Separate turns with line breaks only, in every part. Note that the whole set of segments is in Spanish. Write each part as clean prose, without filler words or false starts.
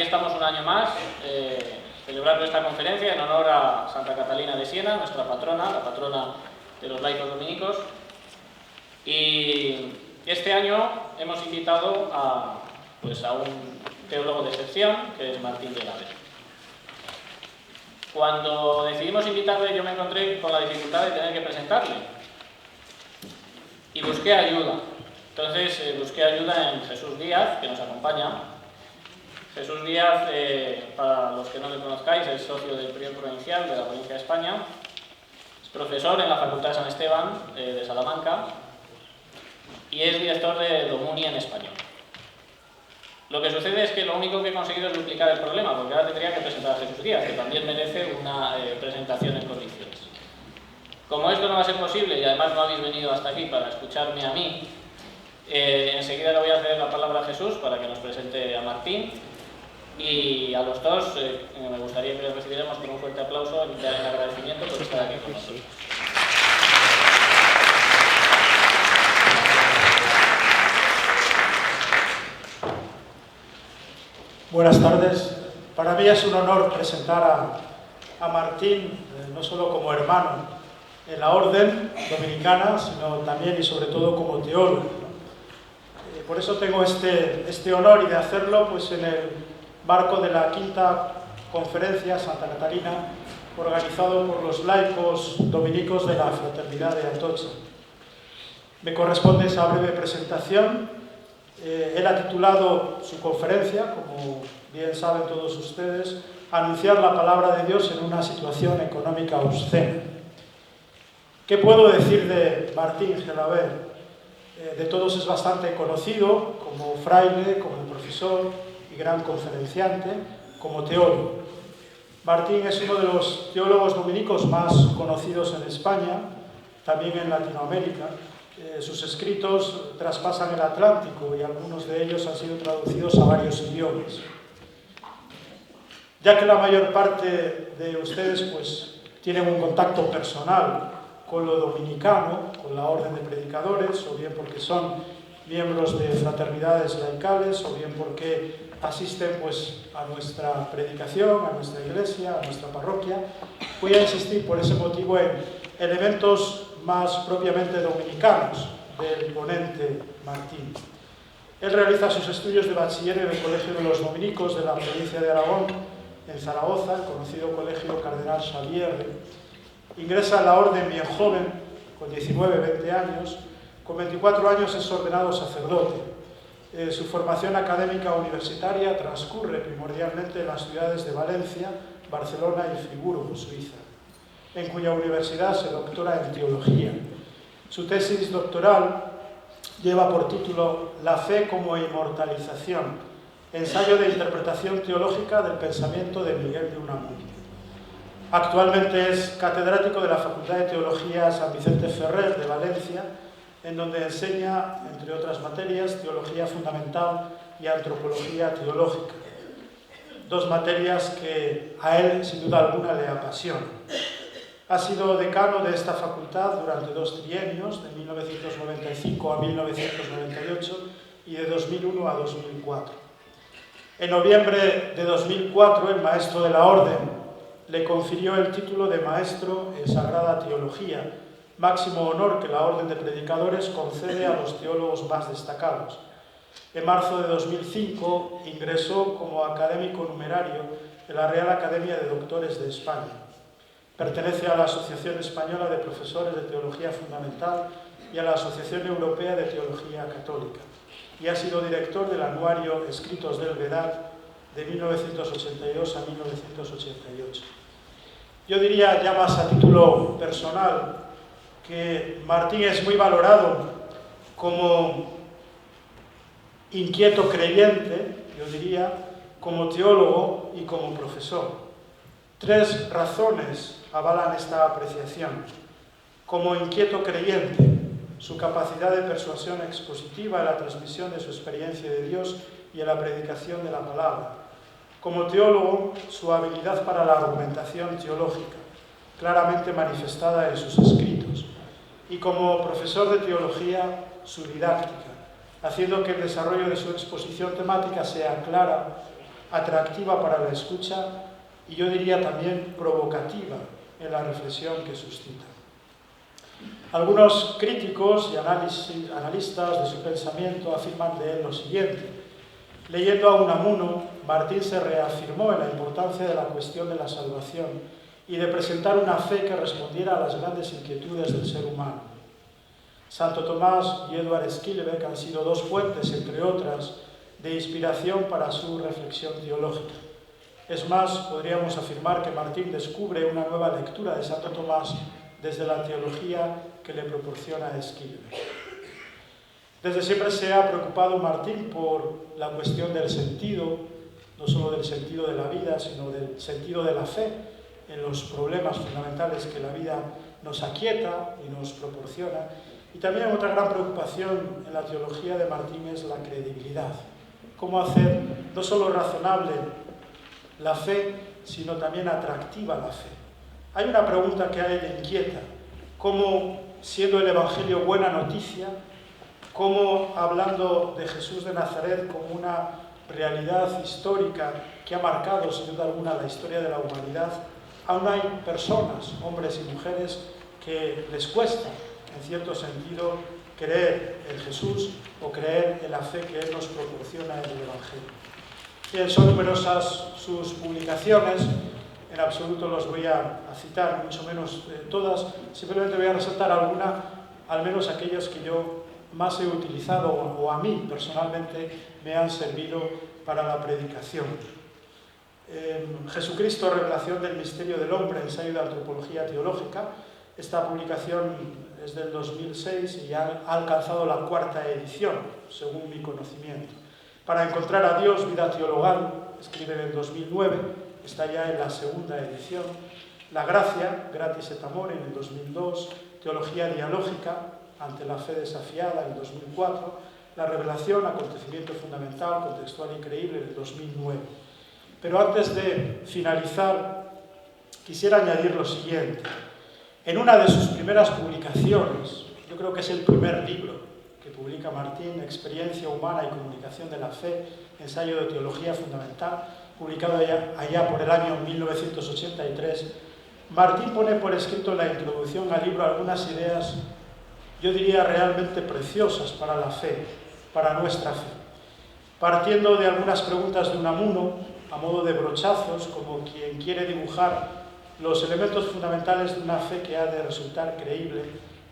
aquí estamos un año más celebrando esta conferencia en honor a Santa Catalina de Siena, nuestra patrona, la patrona de los laicos dominicos. Y este año hemos invitado a un teólogo de excepción, que es Martín de Lavet. Cuando decidimos invitarle, yo me encontré con la dificultad de tener que presentarle y busqué ayuda. Entonces busqué ayuda en Jesús Díaz, que nos acompaña. Jesús Díaz, para los que no le conozcáis, es socio del Prior Provincial de la provincia de España, es profesor en la Facultad de San Esteban de Salamanca y es director de Domuni en español. Lo que sucede es que lo único que he conseguido es duplicar el problema, porque ahora tendría que presentar a Jesús Díaz, que también merece una presentación en condiciones. Como esto no va a ser posible y además no habéis venido hasta aquí para escucharme a mí, enseguida le voy a ceder la palabra a Jesús para que nos presente a Martín, y a los dos me gustaría que les recibiéramos con un fuerte aplauso en agradecimiento por estar aquí con nosotros.
Buenas tardes. Para mí es un honor presentar a Martín, no solo como hermano en la orden dominicana, sino también y sobre todo como teólogo, ¿no? Por eso tengo este honor y de hacerlo pues, en el marco de la quinta conferencia Santa Catalina, organizado por los laicos dominicos de la Fraternidad de Atocha. Me corresponde esa breve presentación. Él ha titulado su conferencia, como bien saben todos ustedes, Anunciar la palabra de Dios en una situación económica obscena. ¿Qué puedo decir de Martín Gelaber? De todos es bastante conocido como fraile, como profesor y gran conferenciante, como teólogo. Martín es uno de los teólogos dominicos más conocidos en España, también en Latinoamérica. Sus escritos traspasan el Atlántico y algunos de ellos han sido traducidos a varios idiomas. Ya que la mayor parte de ustedes pues, tienen un contacto personal con lo dominicano, con la orden de predicadores, o bien porque son miembros de fraternidades laicales, o bien porque asisten pues, a nuestra predicación, a nuestra iglesia, a nuestra parroquia, voy a insistir por ese motivo en elementos más propiamente dominicanos del ponente Martín. Él realiza sus estudios de bachiller en el Colegio de los Dominicos de la provincia de Aragón, en Zaragoza, el conocido Colegio Cardenal Xavier. Ingresa a la orden bien joven, con 19-20 años. Con 24 años es ordenado sacerdote. Su formación académica universitaria transcurre primordialmente en las ciudades de Valencia, Barcelona y Friburgo, Suiza, en cuya universidad se doctora en teología. Su tesis doctoral lleva por título La fe como inmortalización, ensayo de interpretación teológica del pensamiento de Miguel de Unamuno. Actualmente es catedrático de la Facultad de Teología San Vicente Ferrer de Valencia, en donde enseña, entre otras materias, teología fundamental y antropología teológica. Dos materias que a él, sin duda alguna, le apasionan. Ha sido decano de esta facultad durante 2 trienios, de 1995 a 1998 y de 2001 a 2004. En noviembre de 2004, el maestro de la orden le confirió el título de maestro en Sagrada Teología, máximo honor que la Orden de Predicadores concede a los teólogos más destacados. En marzo de 2005 ingresó como académico numerario en la Real Academia de Doctores de España. Pertenece a la Asociación Española de Profesores de Teología Fundamental y a la Asociación Europea de Teología Católica, y ha sido director del anuario Escritos del Vedat de 1982 a 1988. Yo diría, ya más a título personal, que Martín es muy valorado como inquieto creyente, yo diría, como teólogo y como profesor. 3 razones avalan esta apreciación. Como inquieto creyente, su capacidad de persuasión expositiva en la transmisión de su experiencia de Dios y en la predicación de la palabra. Como teólogo, su habilidad para la argumentación teológica, claramente manifestada en sus escritos. Y como profesor de teología, su didáctica, haciendo que el desarrollo de su exposición temática sea clara, atractiva para la escucha y yo diría también provocativa en la reflexión que suscita. Algunos críticos y analistas de su pensamiento afirman de él lo siguiente. Leyendo a Unamuno, Martín se reafirmó en la importancia de la cuestión de la salvación y de presentar una fe que respondiera a las grandes inquietudes del ser humano. Santo Tomás y Eduard Schillebeeck han sido dos fuentes, entre otras, de inspiración para su reflexión teológica. Es más, podríamos afirmar que Martín descubre una nueva lectura de Santo Tomás desde la teología que le proporciona Schillebeeck. Desde siempre se ha preocupado Martín por la cuestión del sentido, no solo del sentido de la vida, sino del sentido de la fe en los problemas fundamentales que la vida nos aquieta y nos proporciona. Y también otra gran preocupación en la teología de Martín es la credibilidad. Cómo hacer no solo razonable la fe, sino también atractiva la fe. Hay una pregunta que a él le inquieta. ¿Cómo, siendo el Evangelio buena noticia, cómo, hablando de Jesús de Nazaret como una realidad histórica que ha marcado, sin duda alguna, la historia de la humanidad, aún hay personas, hombres y mujeres, que les cuesta, en cierto sentido, creer en Jesús o creer en la fe que Él nos proporciona en el Evangelio? Bien, son numerosas sus publicaciones, en absoluto los voy a citar, mucho menos todas, simplemente voy a resaltar alguna, al menos aquellas que yo más he utilizado o a mí personalmente me han servido para la predicación. Jesucristo, revelación del misterio del hombre, ensayo de antropología teológica. Esta publicación es del 2006 y ha alcanzado la 4ª edición, según mi conocimiento. Para encontrar a Dios, vida teologal, escribe en el 2009, está ya en la 2ª edición. La gracia, gratis et amore, en el 2002. Teología dialógica, ante la fe desafiada, en el 2004, la revelación, acontecimiento fundamental, contextual y creíble, en el 2009. Pero antes de finalizar, quisiera añadir lo siguiente. En una de sus primeras publicaciones, yo creo que es el primer libro que publica Martín, Experiencia humana y comunicación de la fe, ensayo de teología fundamental, publicado allá por el año 1983, Martín pone por escrito en la introducción al libro algunas ideas, yo diría realmente preciosas para la fe, para nuestra fe. Partiendo de algunas preguntas de Unamuno, a modo de brochazos, como quien quiere dibujar los elementos fundamentales de una fe que ha de resultar creíble,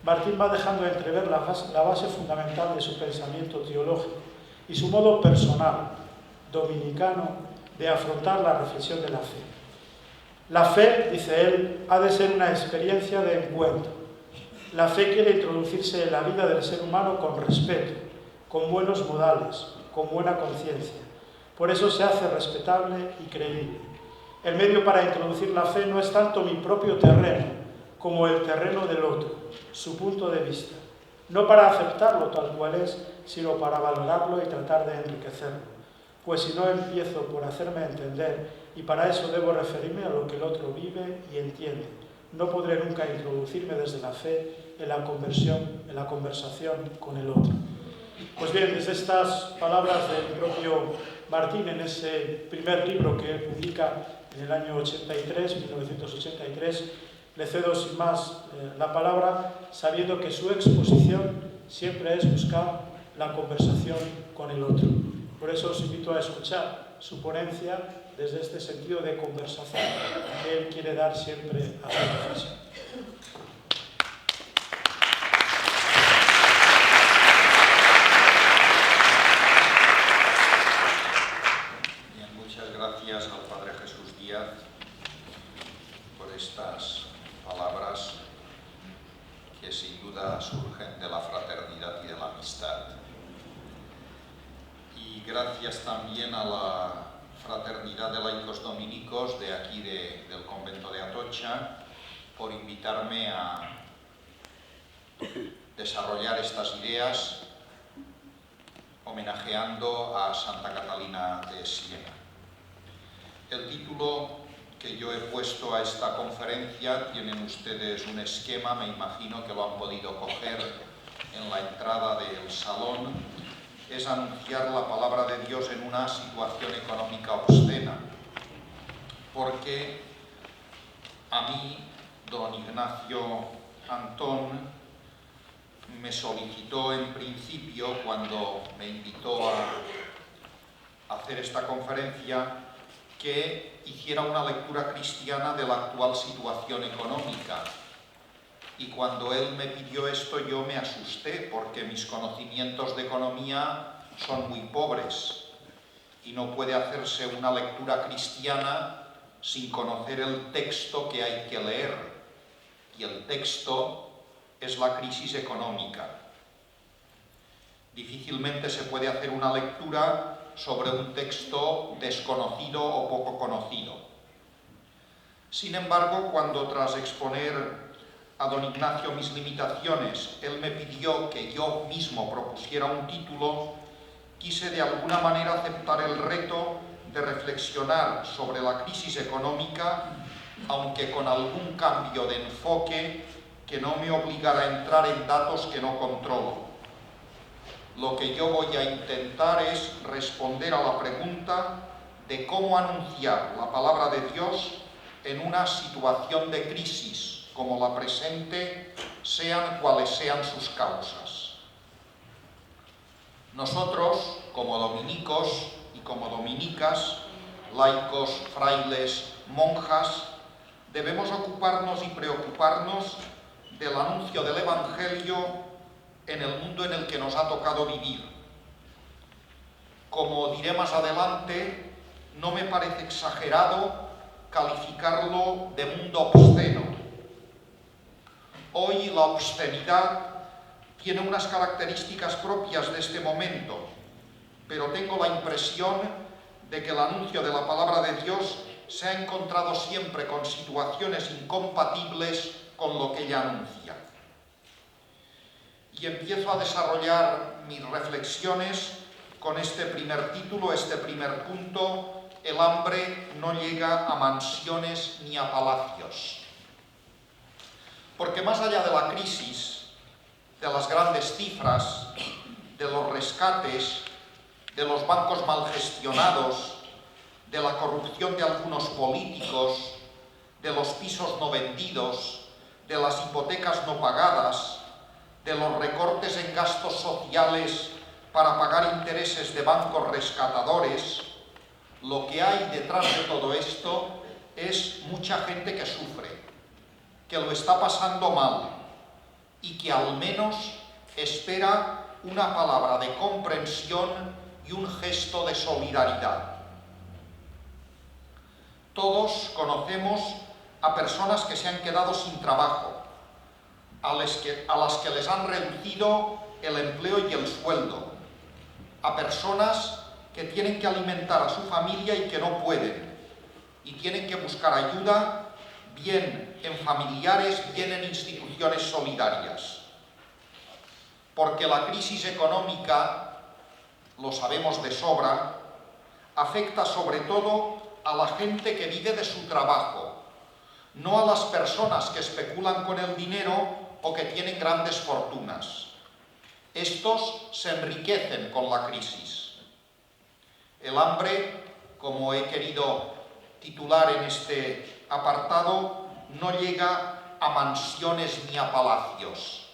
Martín va dejando entrever la base fundamental de su pensamiento teológico y su modo personal, dominicano, de afrontar la reflexión de la fe. La fe, dice él, ha de ser una experiencia de encuentro. La fe quiere introducirse en la vida del ser humano con respeto, con buenos modales, con buena conciencia. Por eso se hace respetable y creíble. El medio para introducir la fe no es tanto mi propio terreno como el terreno del otro, su punto de vista. No para aceptarlo tal cual es, sino para valorarlo y tratar de enriquecerlo. Pues si no empiezo por hacerme entender, y para eso debo referirme a lo que el otro vive y entiende, no podré nunca introducirme desde la fe en la conversación con el otro. Pues bien, desde estas palabras del propio Martín, en ese primer libro que publica en el año 1983, le cedo sin más la palabra, sabiendo que su exposición siempre es buscar la conversación con el otro. Por eso os invito a escuchar su ponencia desde este sentido de conversación que él quiere dar siempre a su reflexión.
Bien, muchas gracias al Padre Jesús Díaz por estas palabras que sin duda surgen de la fraternidad y de la amistad. Y gracias también a la Fraternidad de Laicos Dominicos de aquí del convento de Atocha por invitarme a desarrollar estas ideas homenajeando a Santa Catalina de Siena. El título que yo he puesto a esta conferencia, tienen ustedes un esquema, me imagino que lo han podido coger en la entrada del salón, es anunciar la palabra de Dios en una situación económica obscena, porque a mí, don Ignacio Antón, me solicitó en principio, cuando me invitó a hacer esta conferencia, que hiciera una lectura cristiana de la actual situación económica. Y cuando él me pidió esto, yo me asusté, porque mis conocimientos de economía son muy pobres y no puede hacerse una lectura cristiana sin conocer el texto que hay que leer. Y el texto es la crisis económica. Difícilmente se puede hacer una lectura sobre un texto desconocido o poco conocido. Sin embargo, cuando tras exponer a don Ignacio mis limitaciones, él me pidió que yo mismo propusiera un título, quise de alguna manera aceptar el reto de reflexionar sobre la crisis económica, aunque con algún cambio de enfoque que no me obligara a entrar en datos que no controlo. Lo que yo voy a intentar es responder a la pregunta de cómo anunciar la palabra de Dios en una situación de crisis como la presente, sean cuales sean sus causas. Nosotros, como dominicos y como dominicas, laicos, frailes, monjas, debemos ocuparnos y preocuparnos del anuncio del Evangelio en el mundo en el que nos ha tocado vivir. Como diré más adelante, no me parece exagerado calificarlo de mundo obsceno. Hoy la obscenidad tiene unas características propias de este momento, pero tengo la impresión de que el anuncio de la palabra de Dios se ha encontrado siempre con situaciones incompatibles con lo que ella anuncia. Y empiezo a desarrollar mis reflexiones con este primer título, este primer punto: el hambre no llega a mansiones ni a palacios. Porque más allá de la crisis, de las grandes cifras, de los rescates, de los bancos mal gestionados, de la corrupción de algunos políticos, de los pisos no vendidos, de las hipotecas no pagadas, de los recortes en gastos sociales para pagar intereses de bancos rescatadores, lo que hay detrás de todo esto es mucha gente que sufre, que lo está pasando mal y que al menos espera una palabra de comprensión y un gesto de solidaridad. Todos conocemos a personas que se han quedado sin trabajo, a las que les han reducido el empleo y el sueldo, a personas que tienen que alimentar a su familia y que no pueden, y tienen que buscar ayuda, bien en familiares, bien en instituciones solidarias. Porque la crisis económica, lo sabemos de sobra, afecta sobre todo a la gente que vive de su trabajo, no a las personas que especulan con el dinero o que tienen grandes fortunas. Estos se enriquecen con la crisis. El hambre, como he querido titular en este apartado, no llega a mansiones ni a palacios.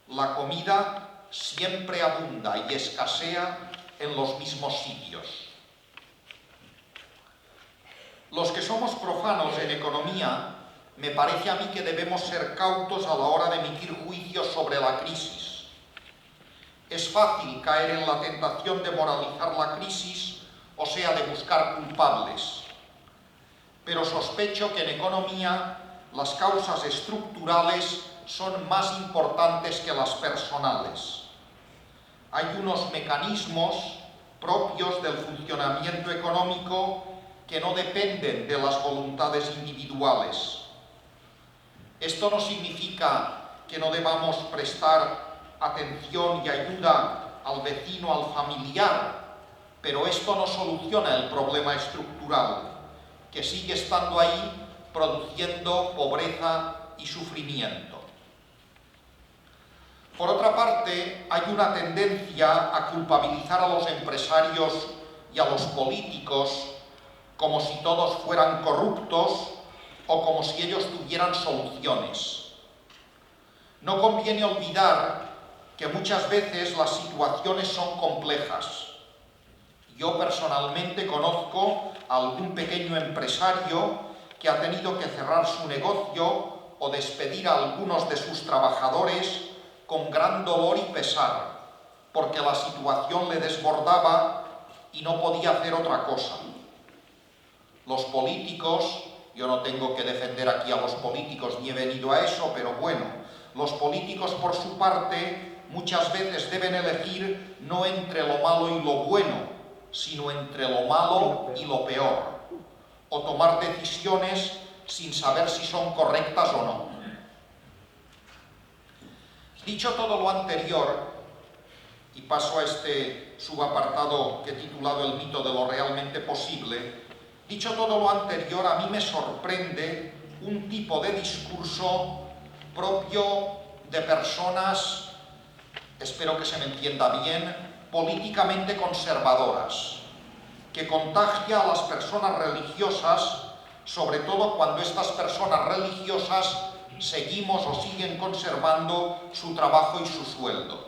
La comida siempre abunda y escasea en los mismos sitios. Los que somos profanos en economía, me parece a mí que debemos ser cautos a la hora de emitir juicios sobre la crisis. Es fácil caer en la tentación de moralizar la crisis, o sea, de buscar culpables. Pero sospecho que en economía las causas estructurales son más importantes que las personales. Hay unos mecanismos propios del funcionamiento económico que no dependen de las voluntades individuales. Esto no significa que no debamos prestar atención y ayuda al vecino, al familiar, pero esto no soluciona el problema estructural, que sigue estando ahí produciendo pobreza y sufrimiento. Por otra parte, hay una tendencia a culpabilizar a los empresarios y a los políticos como si todos fueran corruptos o como si ellos tuvieran soluciones. No conviene olvidar que muchas veces las situaciones son complejas. Yo personalmente conozco a algún pequeño empresario que ha tenido que cerrar su negocio o despedir a algunos de sus trabajadores con gran dolor y pesar, porque la situación le desbordaba y no podía hacer otra cosa. Los políticos, yo no tengo que defender aquí a los políticos ni he venido a eso, pero bueno, los políticos por su parte muchas veces deben elegir no entre lo malo y lo bueno, sino entre lo malo y lo peor, o tomar decisiones sin saber si son correctas o no. Dicho todo lo anterior, y paso a este subapartado que he titulado El mito de lo realmente posible, dicho todo lo anterior, a mí me sorprende un tipo de discurso propio de personas, espero que se me entienda bien, políticamente conservadoras, que contagia a las personas religiosas, sobre todo cuando estas personas religiosas seguimos o siguen conservando su trabajo y su sueldo.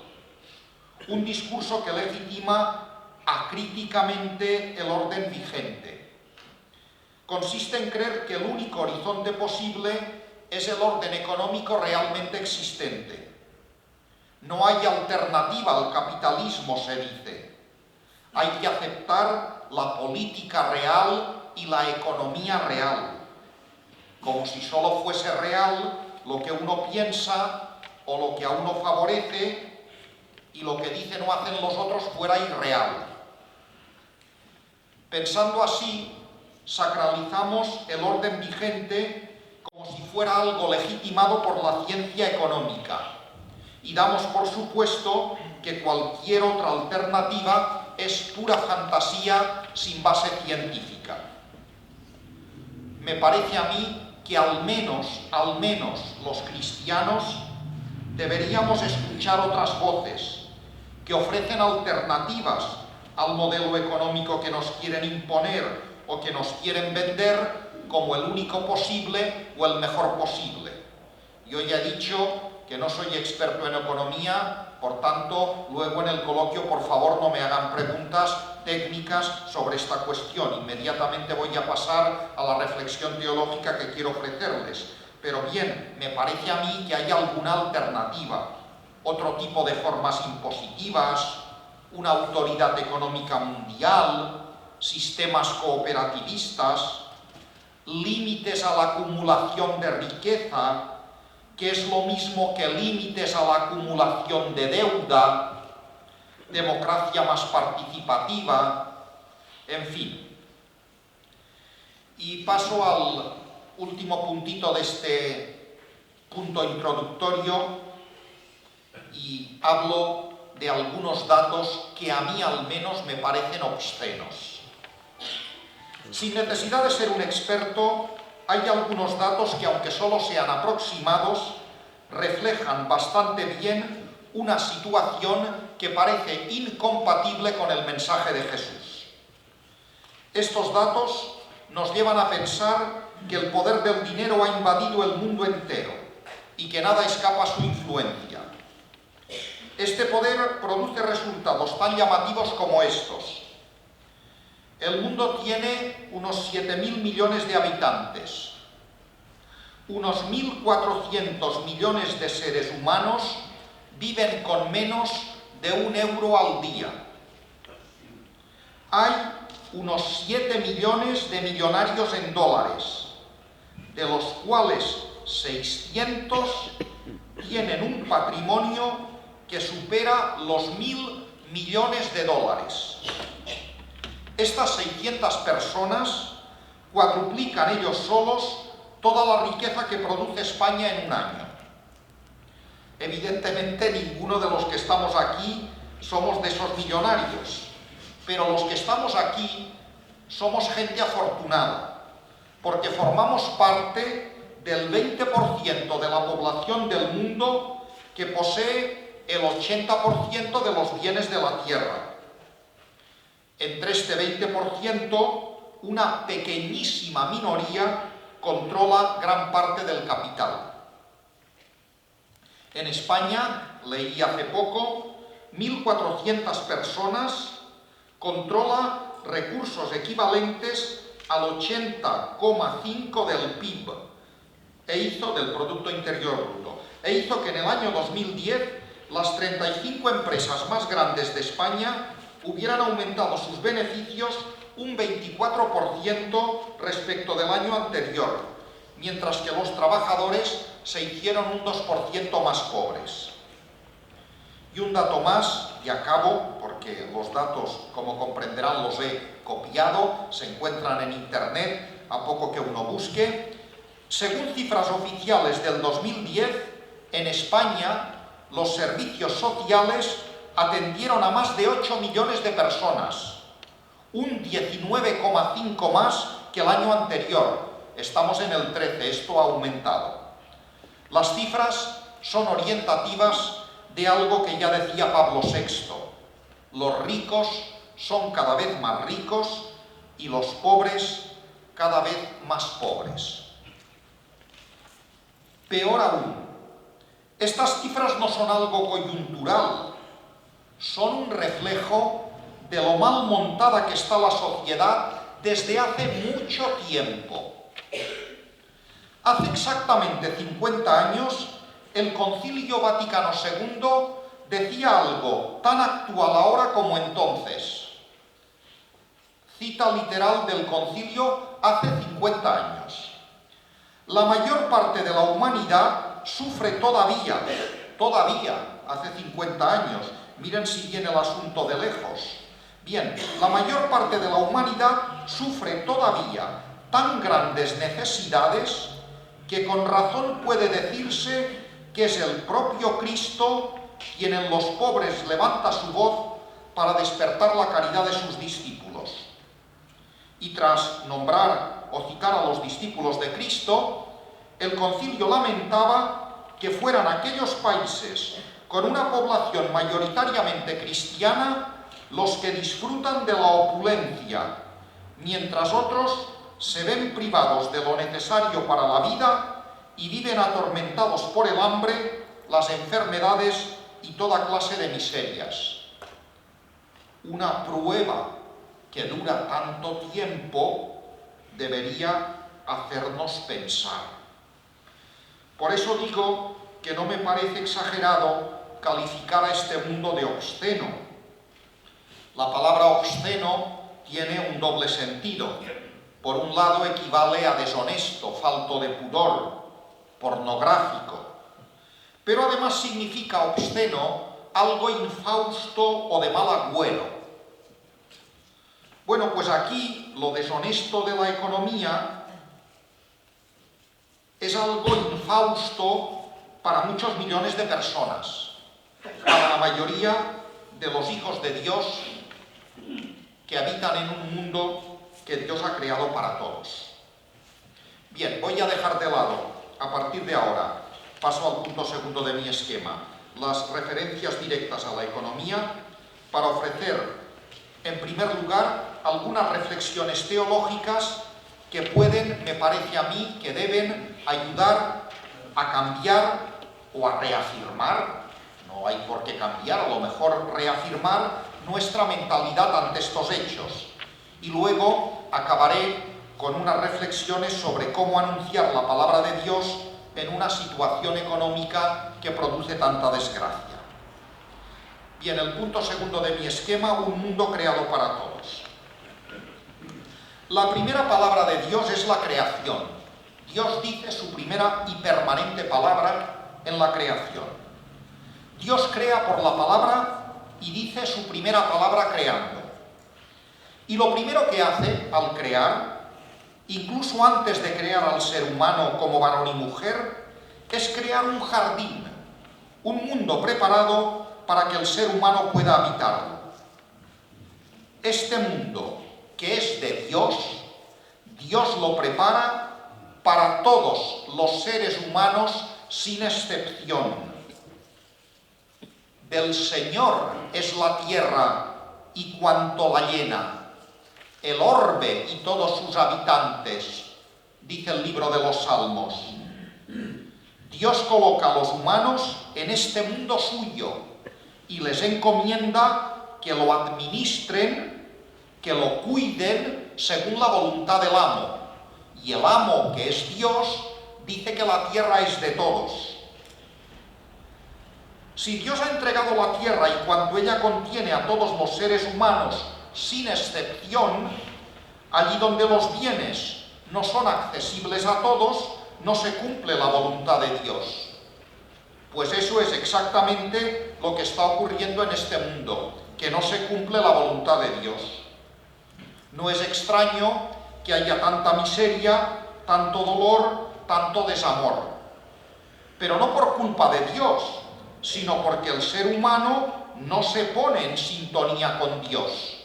Un discurso que legitima acríticamente el orden vigente. Consiste en creer que el único horizonte posible es el orden económico realmente existente. No hay alternativa al capitalismo, se dice. Hay que aceptar la política real y la economía real, como si solo fuese real lo que uno piensa o lo que a uno favorece y lo que dicen o hacen los otros fuera irreal. Pensando así, sacralizamos el orden vigente como si fuera algo legitimado por la ciencia económica y damos por supuesto que cualquier otra alternativa es pura fantasía sin base científica. Me parece a mí que al menos los cristianos deberíamos escuchar otras voces que ofrecen alternativas al modelo económico que nos quieren imponer o que nos quieren vender como el único posible o el mejor posible. Yo ya he dicho que no soy experto en economía, por tanto, luego en el coloquio, por favor, no me hagan preguntas técnicas sobre esta cuestión. Inmediatamente voy a pasar a la reflexión teológica que quiero ofrecerles. Pero bien, me parece a mí que hay alguna alternativa, otro tipo de formas impositivas, una autoridad económica mundial, sistemas cooperativistas, límites a la acumulación de riqueza, que es lo mismo que límites a la acumulación de deuda, democracia más participativa, en fin. Y paso al último puntito de este punto introductorio y hablo de algunos datos que a mí al menos me parecen obscenos. Sin necesidad de ser un experto, hay algunos datos que, aunque solo sean aproximados, reflejan bastante bien una situación que parece incompatible con el mensaje de Jesús. Estos datos nos llevan a pensar que el poder del dinero ha invadido el mundo entero y que nada escapa a su influencia. Este poder produce resultados tan llamativos como estos. El mundo tiene unos 7.000 millones de habitantes. Unos 1.400 millones de seres humanos viven con menos de 1 euro al día. Hay unos 7 millones de millonarios en dólares, de los cuales 600 tienen un patrimonio que supera los 1.000 millones de dólares. Estas 600 personas cuadruplican ellos solos toda la riqueza que produce España en un año. Evidentemente, ninguno de los que estamos aquí somos de esos millonarios, pero los que estamos aquí somos gente afortunada, porque formamos parte del 20% de la población del mundo que posee el 80% de los bienes de la tierra. Entre este 20%, una pequeñísima minoría controla gran parte del capital. En España, leí hace poco, 1.400 personas controla recursos equivalentes al 80,5% del PIB, del Producto Interior Bruto, e hizo que en el año 2010 las 35 empresas más grandes de España hubieran aumentado sus beneficios un 24% respecto del año anterior, mientras que los trabajadores se hicieron un 2% más pobres. Y un dato más, y acabo, porque los datos, como comprenderán, los he copiado, se encuentran en internet, a poco que uno busque. Según cifras oficiales del 2010, en España los servicios sociales atendieron a más de 8 millones de personas, un 19,5% más que el año anterior. Estamos en el 13%, esto ha aumentado. Las cifras son orientativas de algo que ya decía Pablo VI. Los ricos son cada vez más ricos y los pobres cada vez más pobres. Peor aún, estas cifras no son algo coyuntural, son un reflejo de lo mal montada que está la sociedad desde hace mucho tiempo. Hace exactamente 50 años, el Concilio Vaticano II decía algo tan actual ahora como entonces. Cita literal del concilio hace 50 años. La mayor parte de la humanidad sufre todavía, hace 50 años, miren si viene el asunto de lejos. Bien, la mayor parte de la humanidad sufre todavía tan grandes necesidades que con razón puede decirse que es el propio Cristo quien en los pobres levanta su voz para despertar la caridad de sus discípulos. Y tras nombrar o citar a los discípulos de Cristo, el concilio lamentaba que fueran aquellos países con una población mayoritariamente cristiana los que disfrutan de la opulencia, mientras otros se ven privados de lo necesario para la vida y viven atormentados por el hambre, las enfermedades y toda clase de miserias. Una prueba que dura tanto tiempo debería hacernos pensar. Por eso digo que no me parece exagerado calificar a este mundo de obsceno. La palabra obsceno tiene un doble sentido. Por un lado equivale a deshonesto, falto de pudor, pornográfico. Pero además significa obsceno algo infausto o de mal agüero. Bueno, pues aquí lo deshonesto de la economía es algo infausto para muchos millones de personas, para la mayoría de los hijos de Dios que habitan en un mundo que Dios ha creado para todos. Bien, voy a dejar de lado, a partir de ahora, paso al punto segundo de mi esquema, las referencias directas a la economía para ofrecer, en primer lugar, algunas reflexiones teológicas que pueden, me parece a mí, que deben ayudar a cambiar o a reafirmar, no hay por qué cambiar, a lo mejor reafirmar nuestra mentalidad ante estos hechos. Y luego acabaré con unas reflexiones sobre cómo anunciar la palabra de Dios en una situación económica que produce tanta desgracia. Bien, el punto segundo de mi esquema, un mundo creado para todos. La primera palabra de Dios es la creación. Dios dice su primera y permanente palabra en la creación. Dios crea por la palabra y dice su primera palabra creando. Y lo primero que hace al crear, incluso antes de crear al ser humano como varón y mujer, es crear un jardín, un mundo preparado para que el ser humano pueda habitarlo. Este mundo, que es de Dios, Dios lo prepara para todos los seres humanos sin excepción. del Señor es la tierra y cuanto la llena, el orbe y todos sus habitantes, dice el libro de los Salmos. Dios coloca a los humanos en este mundo suyo y les encomienda que lo administren, que lo cuiden según la voluntad del amo. Y el amo, que es Dios, dice que la tierra es de todos. Si Dios ha entregado la tierra y cuanto ella contiene a todos los seres humanos, sin excepción, allí donde los bienes no son accesibles a todos, no se cumple la voluntad de Dios. Pues eso es exactamente lo que está ocurriendo en este mundo, que no se cumple la voluntad de Dios. No es extraño que haya tanta miseria, tanto dolor, tanto desamor. Pero no por culpa de Dios, sino porque el ser humano no se pone en sintonía con Dios.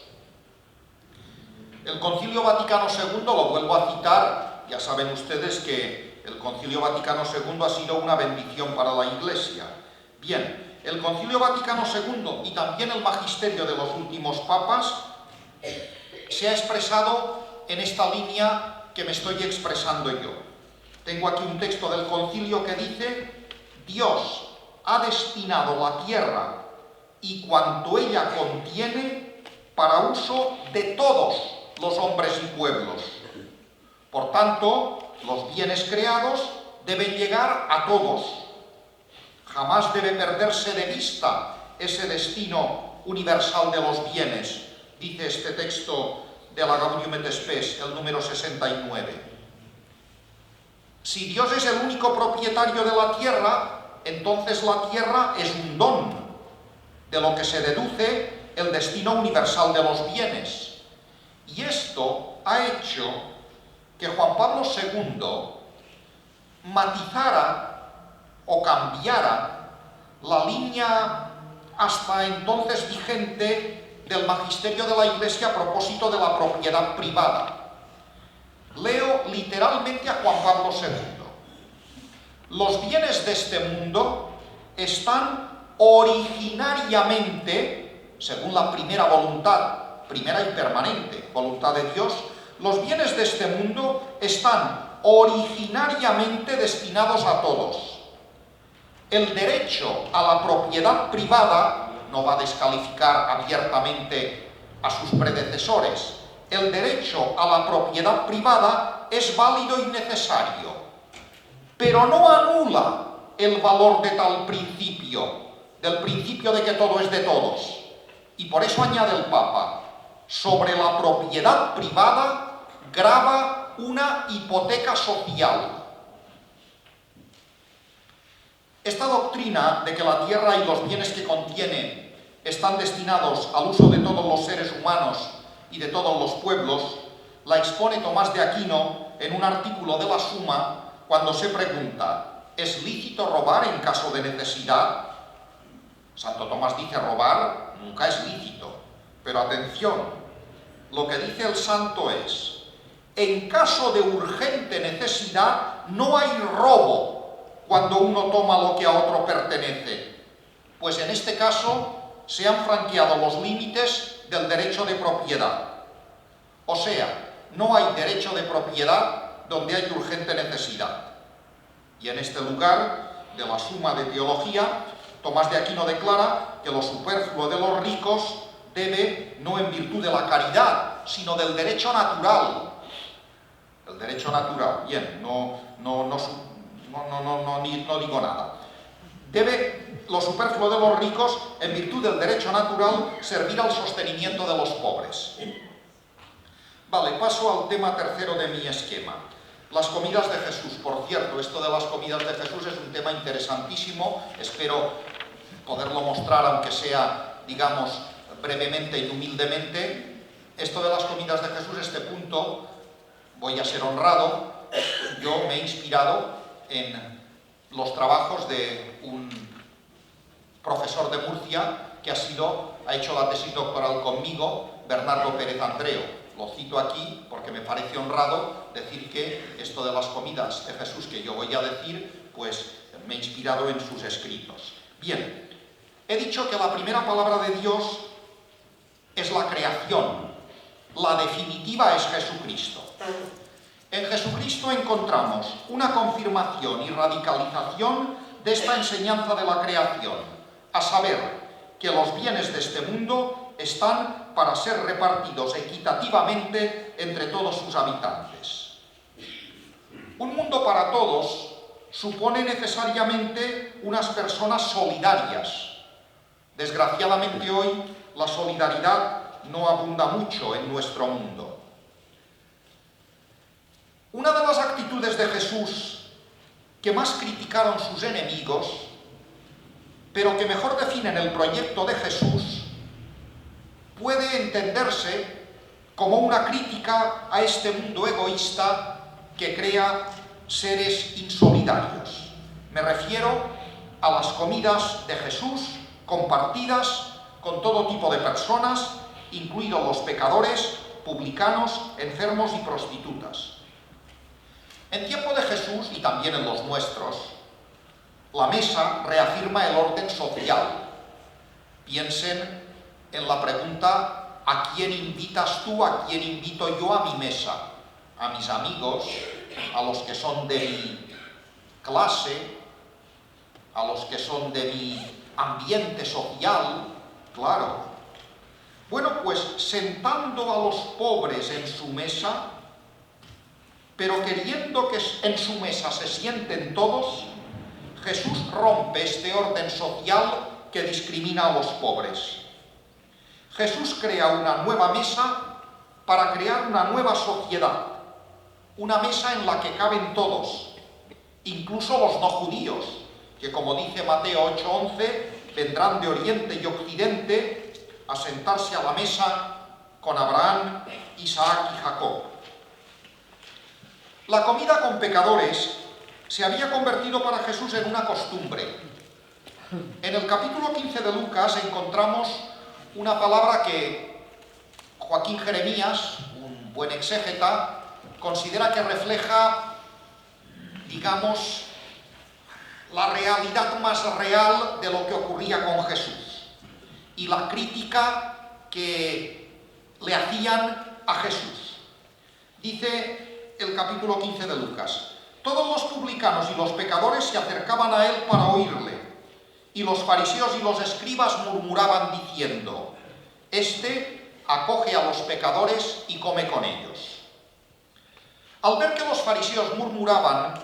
El Concilio Vaticano II, lo vuelvo a citar, ya saben ustedes que el Concilio Vaticano II ha sido una bendición para la Iglesia. Bien, el Concilio Vaticano II y también el magisterio de los últimos papas se ha expresado en esta línea que me estoy expresando yo. Tengo aquí un texto del concilio que dice: Dios ha destinado la tierra y cuanto ella contiene para uso de todos los hombres y pueblos. Por tanto, los bienes creados deben llegar a todos. Jamás debe perderse de vista ese destino universal de los bienes, dice este texto de la Gaudium et Spes, el número 69. Si Dios es el único propietario de la tierra, entonces la tierra es un don, de lo que se deduce el destino universal de los bienes. Y esto ha hecho que Juan Pablo II matizara o cambiara la línea hasta entonces vigente del magisterio de la Iglesia a propósito de la propiedad privada. Leo literalmente a Juan Pablo II. Los bienes de este mundo están originariamente, según la primera voluntad, primera y permanente voluntad de Dios, los bienes de este mundo están originariamente destinados a todos. El derecho a la propiedad privada no va a descalificar abiertamente a sus predecesores. El derecho a la propiedad privada es válido y necesario, pero no anula el valor de tal principio, del principio de que todo es de todos. Y por eso añade el Papa: sobre la propiedad privada grava una hipoteca social. Esta doctrina de que la tierra y los bienes que contiene están destinados al uso de todos los seres humanos y de todos los pueblos, la expone Tomás de Aquino en un artículo de la Suma cuando se pregunta: ¿es lícito robar en caso de necesidad? Santo Tomás dice: robar nunca es lícito. Pero atención, lo que dice el santo es: en caso de urgente necesidad no hay robo cuando uno toma lo que a otro pertenece, pues en este caso se han franqueado los límites del derecho de propiedad. O sea, no hay derecho de propiedad donde hay urgente necesidad. Y en este lugar de la Suma de Teología, Tomás de Aquino declara que lo superfluo de los ricos debe, no en virtud de la caridad, sino del derecho natural. El derecho natural, bien, no digo nada. Debe lo superfluo de los ricos, en virtud del derecho natural, servir al sostenimiento de los pobres. Vale, paso al tema tercero de mi esquema. Las comidas de Jesús. Por cierto, esto de las comidas de Jesús es un tema interesantísimo. Espero poderlo mostrar, aunque sea, digamos, brevemente y humildemente. Esto de las comidas de Jesús, este punto, voy a ser honrado, yo me he inspirado en los trabajos de un profesor de Murcia que ha hecho la tesis doctoral conmigo, Bernardo Pérez Andreu. Lo cito aquí porque me parece honrado decir que esto de las comidas de Jesús que yo voy a decir, pues me he inspirado en sus escritos. Bien, He dicho que la primera palabra de Dios es la creación. La definitiva es Jesucristo. En Jesucristo encontramos una confirmación y radicalización de esta enseñanza de la creación, a saber, que los bienes de este mundo están para ser repartidos equitativamente entre todos sus habitantes. Un mundo para todos supone necesariamente unas personas solidarias. Desgraciadamente hoy la solidaridad no abunda mucho en nuestro mundo. Una de las actitudes de Jesús que más criticaron sus enemigos, pero que mejor definen el proyecto de Jesús, puede entenderse como una crítica a este mundo egoísta que crea seres insolidarios. Me refiero a las comidas de Jesús compartidas con todo tipo de personas, incluidos los pecadores, publicanos, enfermos y prostitutas. En tiempo de Jesús, y también en los nuestros, la mesa reafirma el orden social. Piensen en la pregunta: ¿a quién invitas tú? ¿A quién invito yo a mi mesa? A mis amigos, a los que son de mi clase, a los que son de mi ambiente social, claro. Bueno, pues sentando a los pobres en su mesa, pero queriendo que en su mesa se sienten todos, Jesús rompe este orden social que discrimina a los pobres. Jesús crea una nueva mesa para crear una nueva sociedad, una mesa en la que caben todos, incluso los no judíos, que como dice Mateo 8:11, vendrán de oriente y occidente a sentarse a la mesa con Abraham, Isaac y Jacob. La comida con pecadores se había convertido para Jesús en una costumbre. En el capítulo 15 de Lucas encontramos una palabra que Joaquín Jeremías, un buen exégeta, considera que refleja, digamos, la realidad más real de lo que ocurría con Jesús y la crítica que le hacían a Jesús. Dice el capítulo 15 de Lucas: todos los publicanos y los pecadores se acercaban a él para oírle, y los fariseos y los escribas murmuraban diciendo: este acoge a los pecadores y come con ellos. Al ver que los fariseos murmuraban,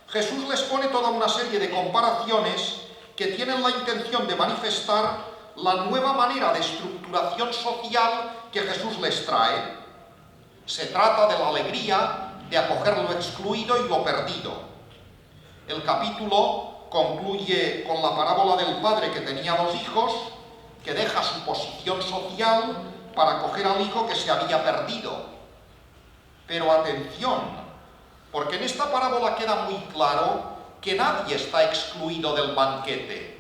Jesús les pone toda una serie de comparaciones que tienen la intención de manifestar la nueva manera de estructuración social que Jesús les trae. Se trata de la alegría de acoger lo excluido y lo perdido. El capítulo concluye con la parábola del padre que tenía 2 hijos, que deja su posición social para acoger al hijo que se había perdido. Pero atención, porque en esta parábola queda muy claro que nadie está excluido del banquete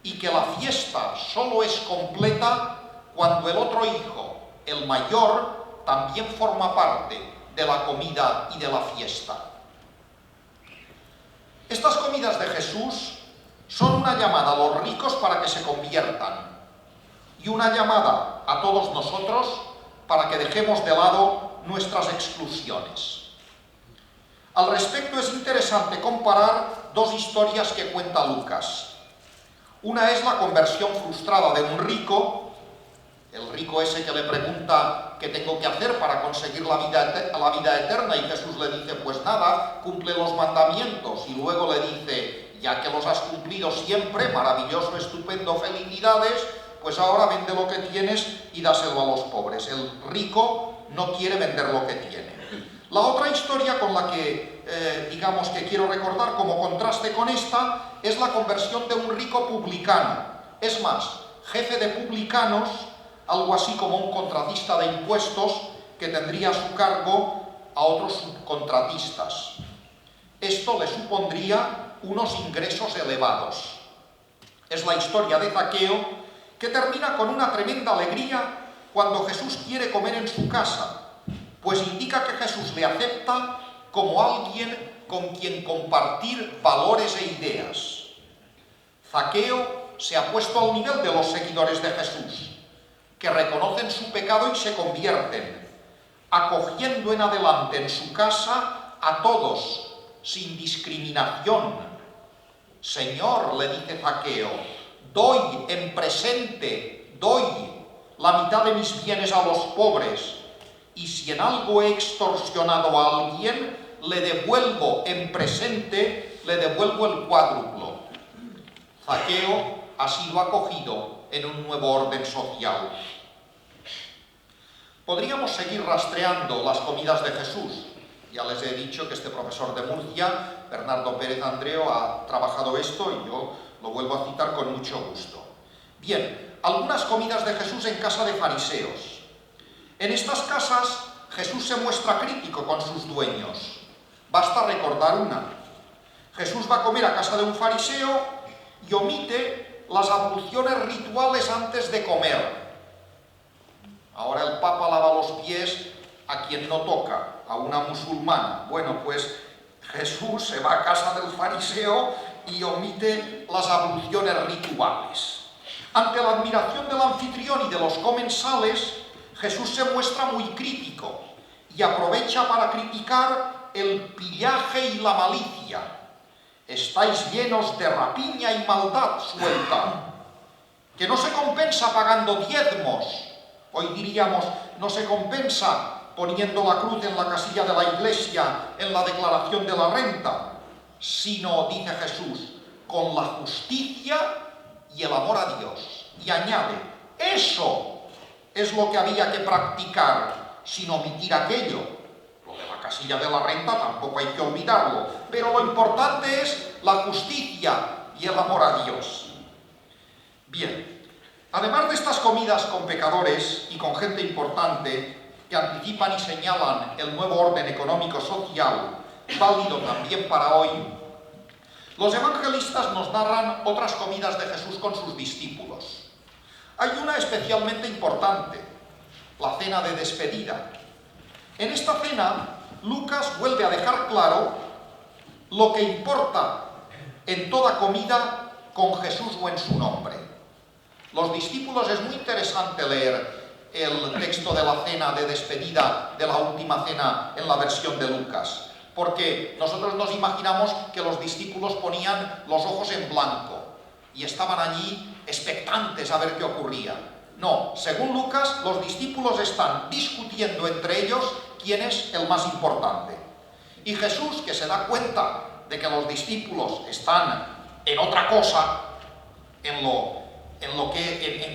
y que la fiesta solo es completa cuando el otro hijo, el mayor, también forma parte de la comida y de la fiesta. Estas comidas de Jesús son una llamada a los ricos para que se conviertan y una llamada a todos nosotros para que dejemos de lado nuestras exclusiones. Al respecto es interesante comparar 2 historias que cuenta Lucas. Una es la conversión frustrada de un rico, el rico ese que le pregunta qué tengo que hacer para conseguir la vida eterna, y Jesús le dice: pues nada, cumple los mandamientos, y luego le dice: ya que los has cumplido siempre, maravilloso, estupendo, felicidades, pues ahora vende lo que tienes y dáselo a los pobres. El rico no quiere vender lo que tiene. La otra historia con la que, digamos, que quiero recordar como contraste con esta, es la conversión de un rico publicano. Es más, jefe de publicanos, algo así como un contratista de impuestos que tendría a su cargo a otros subcontratistas. Esto le supondría unos ingresos elevados. Es la historia de Zaqueo, que termina con una tremenda alegría cuando Jesús quiere comer en su casa, pues indica que Jesús le acepta como alguien con quien compartir valores e ideas. Zaqueo se ha puesto al nivel de los seguidores de Jesús, que reconocen su pecado y se convierten, acogiendo en adelante en su casa a todos, sin discriminación. Señor, le dice Zaqueo, doy en presente, doy la mitad de mis bienes a los pobres, y si en algo he extorsionado a alguien, le devuelvo en presente, le devuelvo el cuádruplo. Zaqueo ha sido acogido en un nuevo orden social. Podríamos seguir rastreando las comidas de Jesús. Ya les he dicho que este profesor de Murcia, Bernardo Pérez Andreo, ha trabajado esto y yo lo vuelvo a citar con mucho gusto. Bien, algunas comidas de Jesús en casa de fariseos. En estas casas Jesús se muestra crítico con sus dueños. Basta recordar una. Jesús va a comer a casa de un fariseo y omite las abluciones rituales antes de comer. Ahora el Papa lava los pies a quien no toca, a una musulmana. Bueno, pues Jesús se va a casa del fariseo y omite las abluciones rituales. Ante la admiración del anfitrión y de los comensales, Jesús se muestra muy crítico y aprovecha para criticar el pillaje y la malicia. Estáis llenos de rapiña y maldad suelta, que no se compensa pagando diezmos. Hoy diríamos, no se compensa poniendo la cruz en la casilla de la iglesia en la declaración de la renta, sino, dice Jesús, con la justicia y el amor a Dios. Y añade, eso es lo que había que practicar, sin omitir aquello. Lo de la casilla de la renta tampoco hay que olvidarlo, pero lo importante es la justicia y el amor a Dios. Bien, además de estas comidas con pecadores y con gente importante que anticipan y señalan el nuevo orden económico-social, válido también para hoy, los evangelistas nos narran otras comidas de Jesús con sus discípulos. Hay una especialmente importante, la cena de despedida. En esta cena, Lucas vuelve a dejar claro lo que importa en toda comida con Jesús o en su nombre. Los discípulos, es muy interesante leer el texto de la cena de despedida, de la última cena en la versión de Lucas, porque nosotros nos imaginamos que los discípulos ponían los ojos en blanco y estaban allí expectantes a ver qué ocurría. No, según Lucas, los discípulos están discutiendo entre ellos quién es el más importante. Y Jesús, que se da cuenta de que los discípulos están en otra cosa, en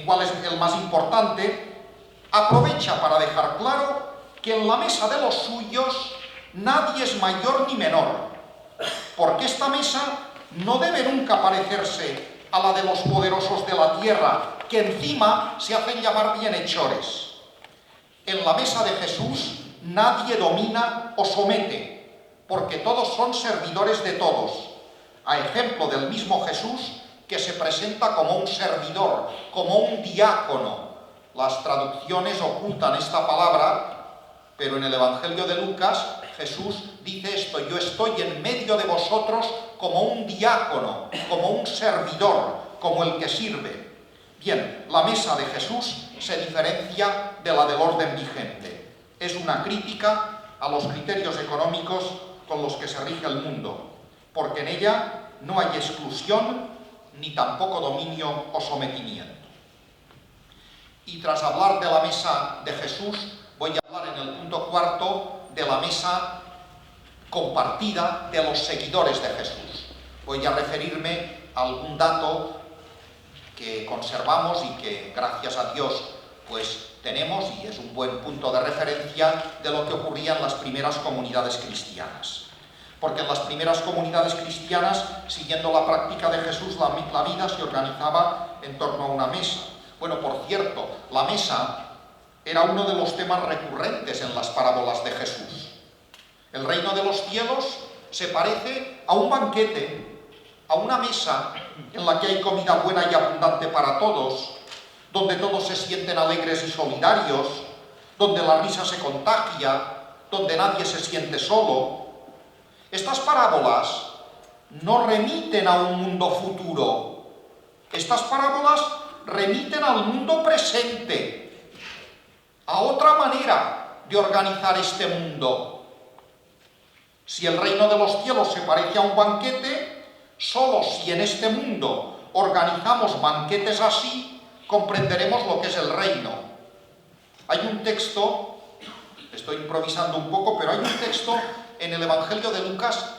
cuál es el más importante, aprovecha para dejar claro que en la mesa de los suyos nadie es mayor ni menor, porque esta mesa no debe nunca parecerse a la de los poderosos de la tierra, que encima se hacen llamar bienhechores. En la mesa de Jesús nadie domina o somete, porque todos son servidores de todos, a ejemplo del mismo Jesús, que se presenta como un servidor, como un diácono. Las traducciones ocultan esta palabra, pero en el Evangelio de Lucas Jesús dice esto: yo estoy en medio de vosotros como un diácono, como un servidor, como el que sirve. Bien, la mesa de Jesús se diferencia de la del orden vigente. Es una crítica a los criterios económicos con los que se rige el mundo, porque en ella no hay exclusión ni tampoco dominio o sometimiento. Y tras hablar de la mesa de Jesús, voy a hablar en el punto cuarto de la mesa compartida de los seguidores de Jesús. Voy a referirme a algún dato que conservamos y que, gracias a Dios, pues tenemos, y es un buen punto de referencia de lo que ocurría en las primeras comunidades cristianas. Porque en las primeras comunidades cristianas, siguiendo la práctica de Jesús, la vida se organizaba en torno a una mesa. Bueno, por cierto, la mesa era uno de los temas recurrentes en las parábolas de Jesús. El reino de los cielos se parece a un banquete, a una mesa en la que hay comida buena y abundante para todos, donde todos se sienten alegres y solidarios, donde la risa se contagia, donde nadie se siente solo. Estas parábolas no remiten a un mundo futuro. Estas parábolas remiten al mundo presente, a otra manera de organizar este mundo. Si el reino de los cielos se parece a un banquete, solo si en este mundo organizamos banquetes así, comprenderemos lo que es el reino. Hay un texto, estoy improvisando un poco, pero hay un texto en el Evangelio de Lucas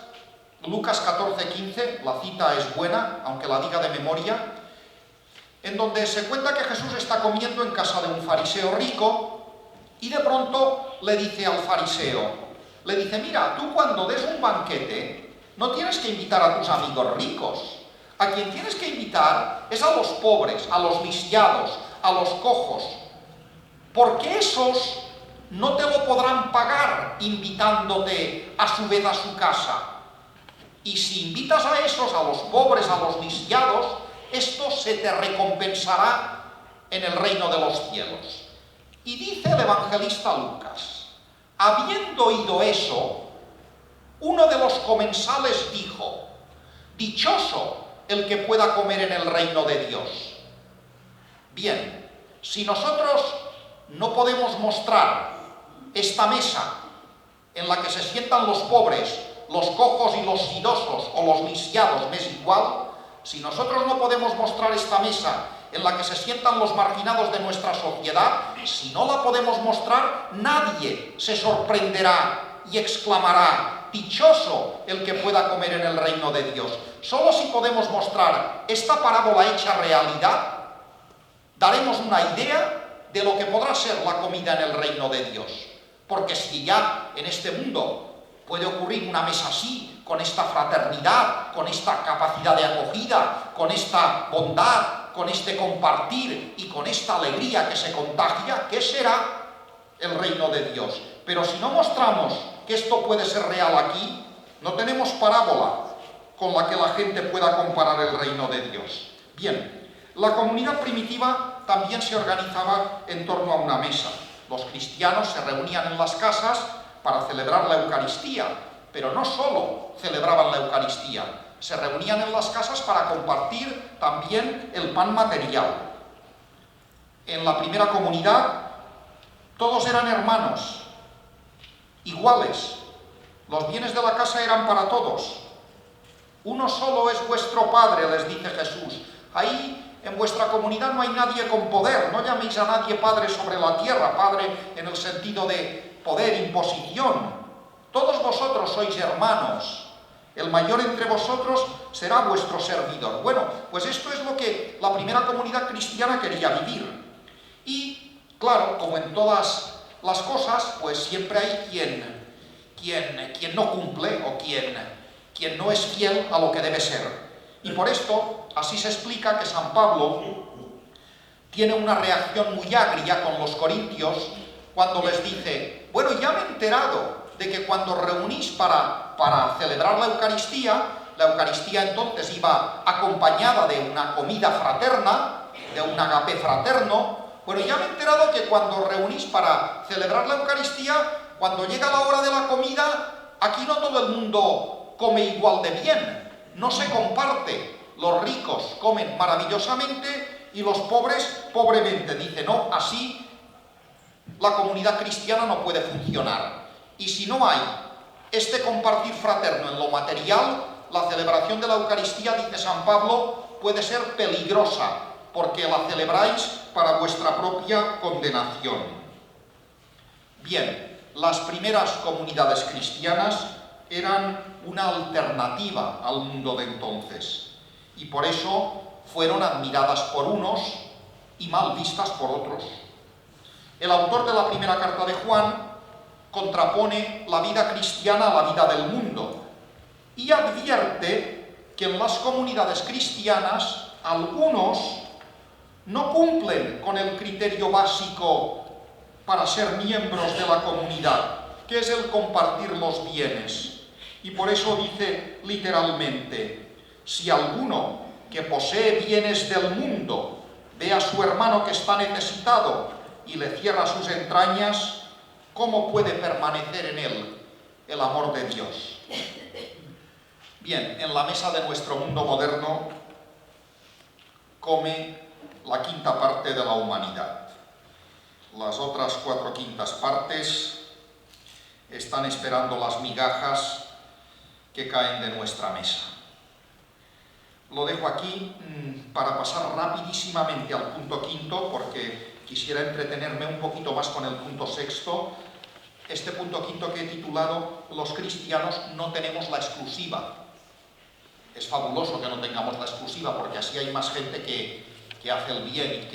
14:15, la cita es buena, aunque la diga de memoria, en donde se cuenta que Jesús está comiendo en casa de un fariseo rico y de pronto le dice al fariseo, mira, tú cuando des un banquete no tienes que invitar a tus amigos ricos, a quien tienes que invitar es a los pobres, a los lisiados, a los cojos, porque esos no te lo podrán pagar invitándote a su vez a su casa. Y si invitas a esos, a los pobres, a los lisiados, esto se te recompensará en el reino de los cielos. Y dice el evangelista Lucas, habiendo oído eso, uno de los comensales dijo, dichoso el que pueda comer en el reino de Dios. Bien, si nosotros no podemos mostrar esta mesa en la que se sientan los pobres, los cojos y los idosos o los lisiados, me es igual, si nosotros no podemos mostrar esta mesa en la que se sientan los marginados de nuestra sociedad, si no la podemos mostrar, nadie se sorprenderá y exclamará, dichoso el que pueda comer en el reino de Dios. Solo si podemos mostrar esta parábola hecha realidad, daremos una idea de lo que podrá ser la comida en el reino de Dios. Porque si ya en este mundo puede ocurrir una mesa así, con esta fraternidad, con esta capacidad de acogida, con esta bondad, con este compartir y con esta alegría que se contagia, ¿qué será el reino de Dios? Pero si no mostramos que esto puede ser real aquí, no tenemos parábola con la que la gente pueda comparar el reino de Dios. Bien, la comunidad primitiva también se organizaba en torno a una mesa. Los cristianos se reunían en las casas para celebrar la Eucaristía, pero no solo celebraban la Eucaristía, se reunían en las casas para compartir también el pan material. En la primera comunidad todos eran hermanos, iguales, los bienes de la casa eran para todos. Uno solo es vuestro Padre, les dice Jesús. Ahí en vuestra comunidad no hay nadie con poder, no llaméis a nadie Padre sobre la tierra, Padre en el sentido de poder, imposición. Todos vosotros sois hermanos, el mayor entre vosotros será vuestro servidor. Bueno, pues esto es lo que la primera comunidad cristiana quería vivir. Y, claro, como en todas las cosas, pues siempre hay quien no cumple o quien no es fiel a lo que debe ser. Y por esto, así se explica que San Pablo tiene una reacción muy agria con los corintios cuando les dice, bueno, ya me he enterado de que cuando reunís para celebrar la Eucaristía entonces iba acompañada de una comida fraterna, de un agape fraterno. Bueno, ya me he enterado que cuando reunís para celebrar la Eucaristía, cuando llega la hora de la comida, aquí no todo el mundo come igual de bien, no se comparte. Los ricos comen maravillosamente y los pobres pobremente. Dice, no, así la comunidad cristiana no puede funcionar. Y si no hay este compartir fraterno en lo material, la celebración de la Eucaristía, dice San Pablo, puede ser peligrosa, porque la celebráis para vuestra propia condenación. Bien, las primeras comunidades cristianas eran una alternativa al mundo de entonces, y por eso fueron admiradas por unos y mal vistas por otros. El autor de la primera carta de Juan contrapone la vida cristiana a la vida del mundo y advierte que en las comunidades cristianas algunos no cumplen con el criterio básico para ser miembros de la comunidad, que es el compartir los bienes. Y por eso dice literalmente, si alguno que posee bienes del mundo ve a su hermano que está necesitado y le cierra sus entrañas, ¿cómo puede permanecer en él el amor de Dios? Bien, en la mesa de nuestro mundo moderno come la quinta parte de la humanidad. Las otras 4/5 partes están esperando las migajas que caen de nuestra mesa. Lo dejo aquí para pasar rapidísimamente al punto 5, porque quisiera entretenerme un poquito más con el punto 6. Este punto 5 que he titulado "Los cristianos no tenemos la exclusiva". Es fabuloso que no tengamos la exclusiva, porque así hay más gente que hace el bien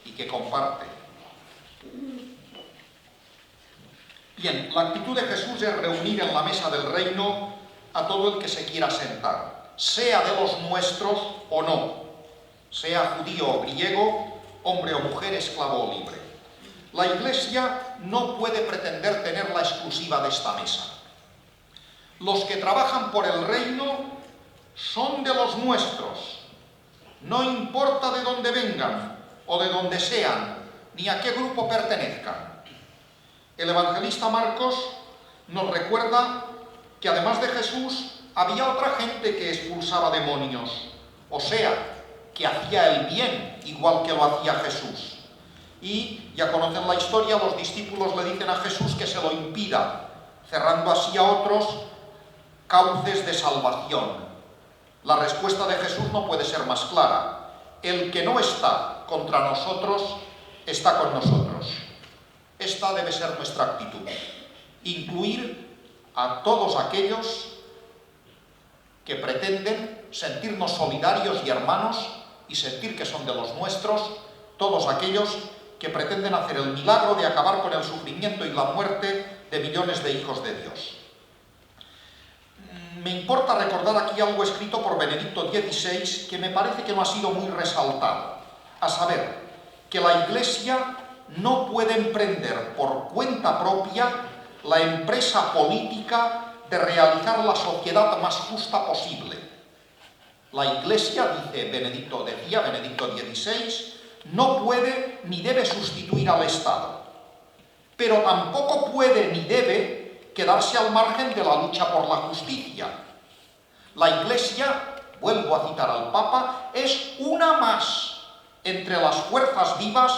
y que comparte. Bien, la actitud de Jesús es reunir en la mesa del reino a todo el que se quiera sentar, sea de los nuestros o no, sea judío o griego, hombre o mujer, esclavo o libre. La Iglesia no puede pretender tener la exclusiva de esta mesa. Los que trabajan por el reino son de los nuestros, no importa de dónde vengan o de dónde sean, ni a qué grupo pertenezcan. El evangelista Marcos nos recuerda que además de Jesús había otra gente que expulsaba demonios, o sea, que hacía el bien igual que lo hacía Jesús. Y ya conocen la historia, los discípulos le dicen a Jesús que se lo impida, cerrando así a otros cauces de salvación. La respuesta de Jesús no puede ser más clara: el que no está contra nosotros, está con nosotros. Esta debe ser nuestra actitud: incluir a todos aquellos que pretenden sentirnos solidarios y hermanos y sentir que son de los nuestros, todos aquellos que pretenden hacer el milagro de acabar con el sufrimiento y la muerte de millones de hijos de Dios. Me importa recordar aquí algo escrito por Benedicto XVI que me parece que no ha sido muy resaltado, a saber, que la Iglesia no puede emprender por cuenta propia la empresa política de realizar la sociedad más justa posible. La Iglesia, decía Benedicto XVI, no puede ni debe sustituir al Estado, pero tampoco puede ni debe quedarse al margen de la lucha por la justicia. La Iglesia, vuelvo a citar al Papa, es una más entre las fuerzas vivas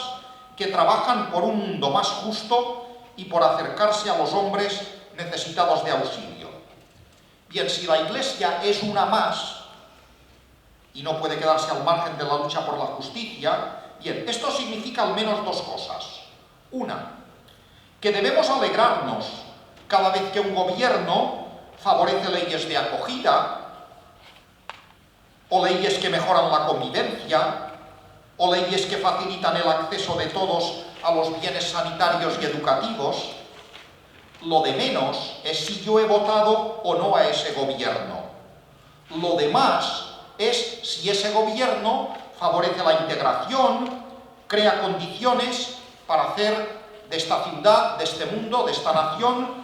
que trabajan por un mundo más justo y por acercarse a los hombres necesitados de auxilio. Bien, si la Iglesia es una más y no puede quedarse al margen de la lucha por la justicia, bien, esto significa al menos dos cosas. Una, que debemos alegrarnos cada vez que un gobierno favorece leyes de acogida, o leyes que mejoran la convivencia, o leyes que facilitan el acceso de todos a los bienes sanitarios y educativos. Lo de menos es si yo he votado o no a ese gobierno. Lo demás es si ese gobierno favorece la integración, crea condiciones para hacer de esta ciudad, de este mundo, de esta nación,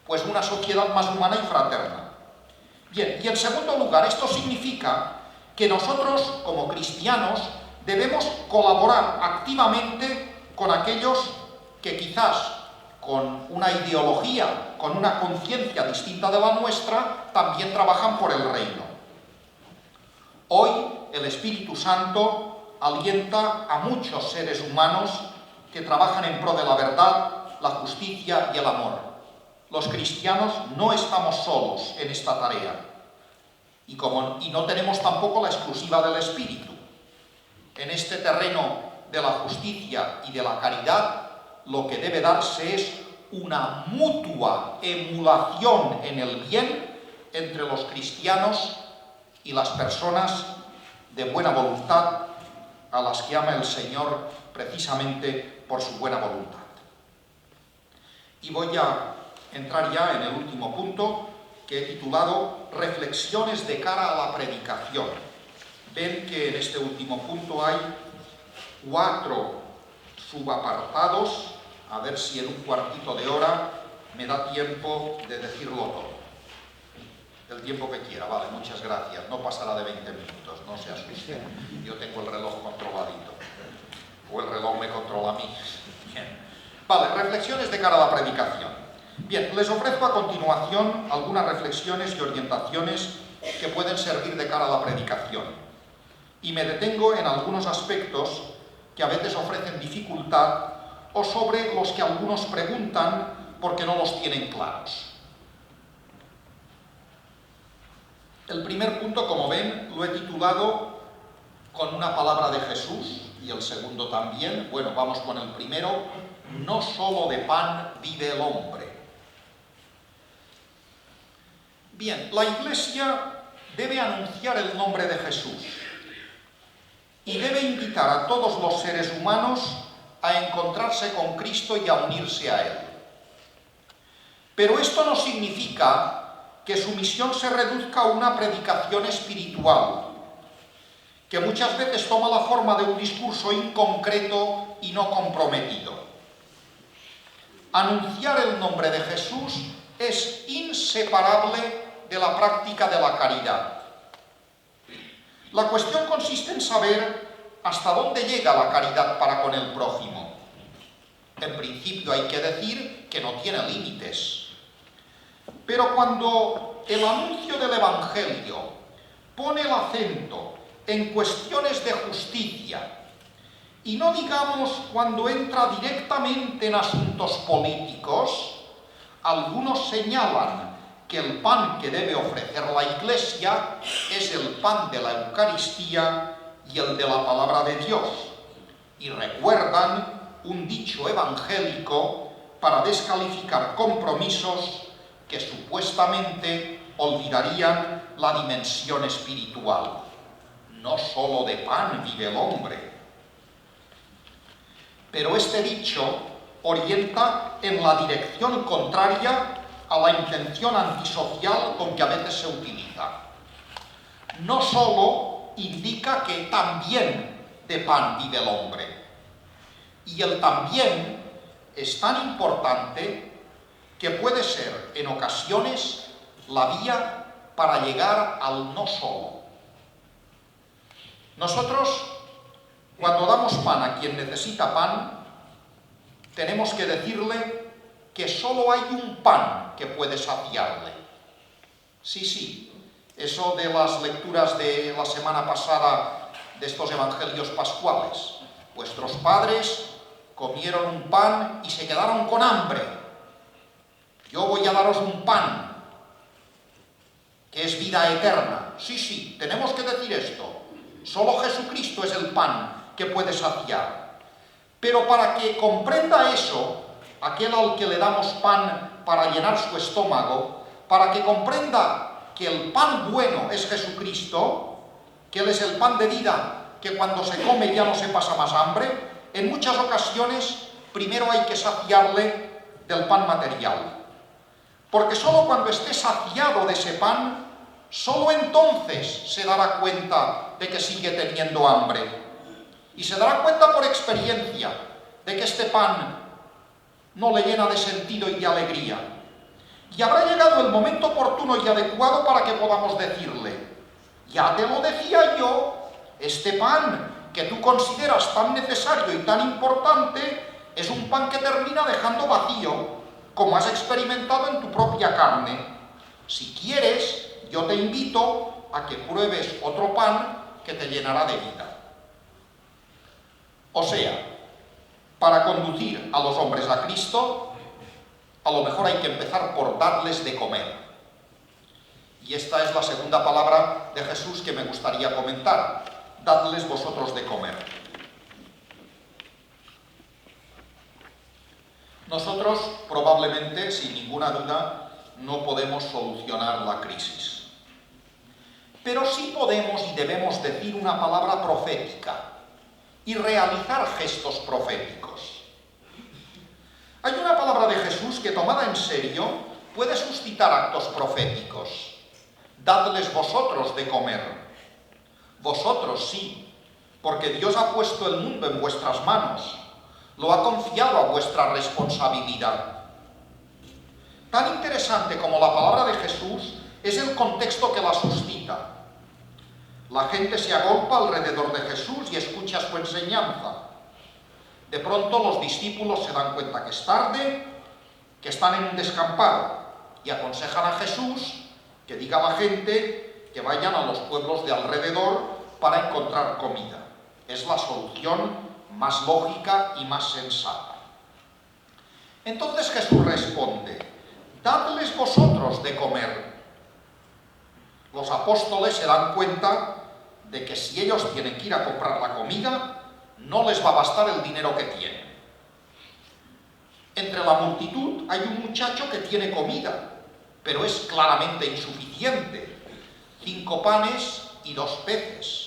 pues una sociedad más humana y fraterna. Bien, y en segundo lugar, esto significa que nosotros, como cristianos, debemos colaborar activamente con aquellos que quizás con una ideología, con una conciencia distinta de la nuestra, también trabajan por el reino. Hoy el Espíritu Santo alienta a muchos seres humanos que trabajan en pro de la verdad, la justicia y el amor. Los cristianos no estamos solos en esta tarea y no tenemos tampoco la exclusiva del Espíritu. En este terreno de la justicia y de la caridad, lo que debe darse es una mutua emulación en el bien entre los cristianos y las personas de buena voluntad a las que ama el Señor precisamente por su buena voluntad. Y voy a entrar ya en el último punto, que he titulado Reflexiones de cara a la predicación. Ven que en este último punto hay 4 subapartados, a ver si en un cuartito de hora me da tiempo de decirlo todo. El tiempo que quiera, vale, muchas gracias. No pasará de 20 minutos, no se asusten. Yo tengo el reloj controladito. O el reloj me controla a mí. Bien. Vale, reflexiones de cara a la predicación. Bien, les ofrezco a continuación algunas reflexiones y orientaciones que pueden servir de cara a la predicación. y me detengo en algunos aspectos que a veces ofrecen dificultad o sobre los que algunos preguntan porque no los tienen claros. El primer punto, como ven, lo he titulado con una palabra de Jesús, y el segundo también. Bueno, vamos con el primero. No solo de pan vive el hombre. Bien, la Iglesia debe anunciar el nombre de Jesús y debe invitar a todos los seres humanos a encontrarse con Cristo y a unirse a Él. Pero esto no significa que su misión se reduzca a una predicación espiritual, que muchas veces toma la forma de un discurso inconcreto y no comprometido. Anunciar el nombre de Jesús es inseparable de la práctica de la caridad. La cuestión consiste en saber hasta dónde llega la caridad para con el prójimo. En principio hay que decir que no tiene límites. Pero cuando el anuncio del Evangelio pone el acento en cuestiones de justicia, y no digamos cuando entra directamente en asuntos políticos, algunos señalan que el pan que debe ofrecer la Iglesia es el pan de la Eucaristía y el de la palabra de Dios, y recuerdan un dicho evangélico para descalificar compromisos que supuestamente olvidarían la dimensión espiritual. No solo de pan vive el hombre. Pero este dicho orienta en la dirección contraria a la intención antisocial con que a veces se utiliza. No solo indica que también de pan vive el hombre. Y el también es tan importante que puede ser en ocasiones la vía para llegar al no solo. Nosotros, cuando damos pan a quien necesita pan, tenemos que decirle que solo hay un pan que puede saciarle. Sí, eso de las lecturas de la semana pasada de estos evangelios pascuales. Vuestros padres comieron un pan y se quedaron con hambre. Yo voy a daros un pan que es vida eterna. Sí, tenemos que decir esto. Solo Jesucristo es el pan que puede saciar. Pero para que comprenda eso, aquel al que le damos pan para llenar su estómago, para que comprenda que el pan bueno es Jesucristo, que Él es el pan de vida, que cuando se come ya no se pasa más hambre, en muchas ocasiones primero hay que saciarle del pan material. Porque solo cuando esté saciado de ese pan, solo entonces se dará cuenta de que sigue teniendo hambre. Y se dará cuenta por experiencia de que este pan no le llena de sentido y de alegría. Y habrá llegado el momento oportuno y adecuado para que podamos decirle: ya te lo decía yo, este pan que tú consideras tan necesario y tan importante es un pan que termina dejando vacío, como has experimentado en tu propia carne. Si quieres, yo te invito a que pruebes otro pan que te llenará de vida. O sea, para conducir a los hombres a Cristo, a lo mejor hay que empezar por darles de comer. Y esta es la segunda palabra de Jesús que me gustaría comentar: dadles vosotros de comer. Nosotros, probablemente, sin ninguna duda, no podemos solucionar la crisis. Pero sí podemos y debemos decir una palabra profética y realizar gestos proféticos. Hay una palabra de Jesús que, tomada en serio, puede suscitar actos proféticos. Dadles vosotros de comer. Vosotros sí, porque Dios ha puesto el mundo en vuestras manos, lo ha confiado a vuestra responsabilidad. Tan interesante como la palabra de Jesús es el contexto que la suscita. La gente se agolpa alrededor de Jesús y escucha su enseñanza. De pronto los discípulos se dan cuenta que es tarde, que están en un descampado, y aconsejan a Jesús que diga a la gente que vayan a los pueblos de alrededor para encontrar comida. Es la solución más lógica y más sensata. Entonces Jesús responde: dadles vosotros de comer. Los apóstoles se dan cuenta de que si ellos tienen que ir a comprar la comida, no les va a bastar el dinero que tienen. Entre la multitud hay un muchacho que tiene comida, pero es claramente insuficiente: 5 panes y 2 peces.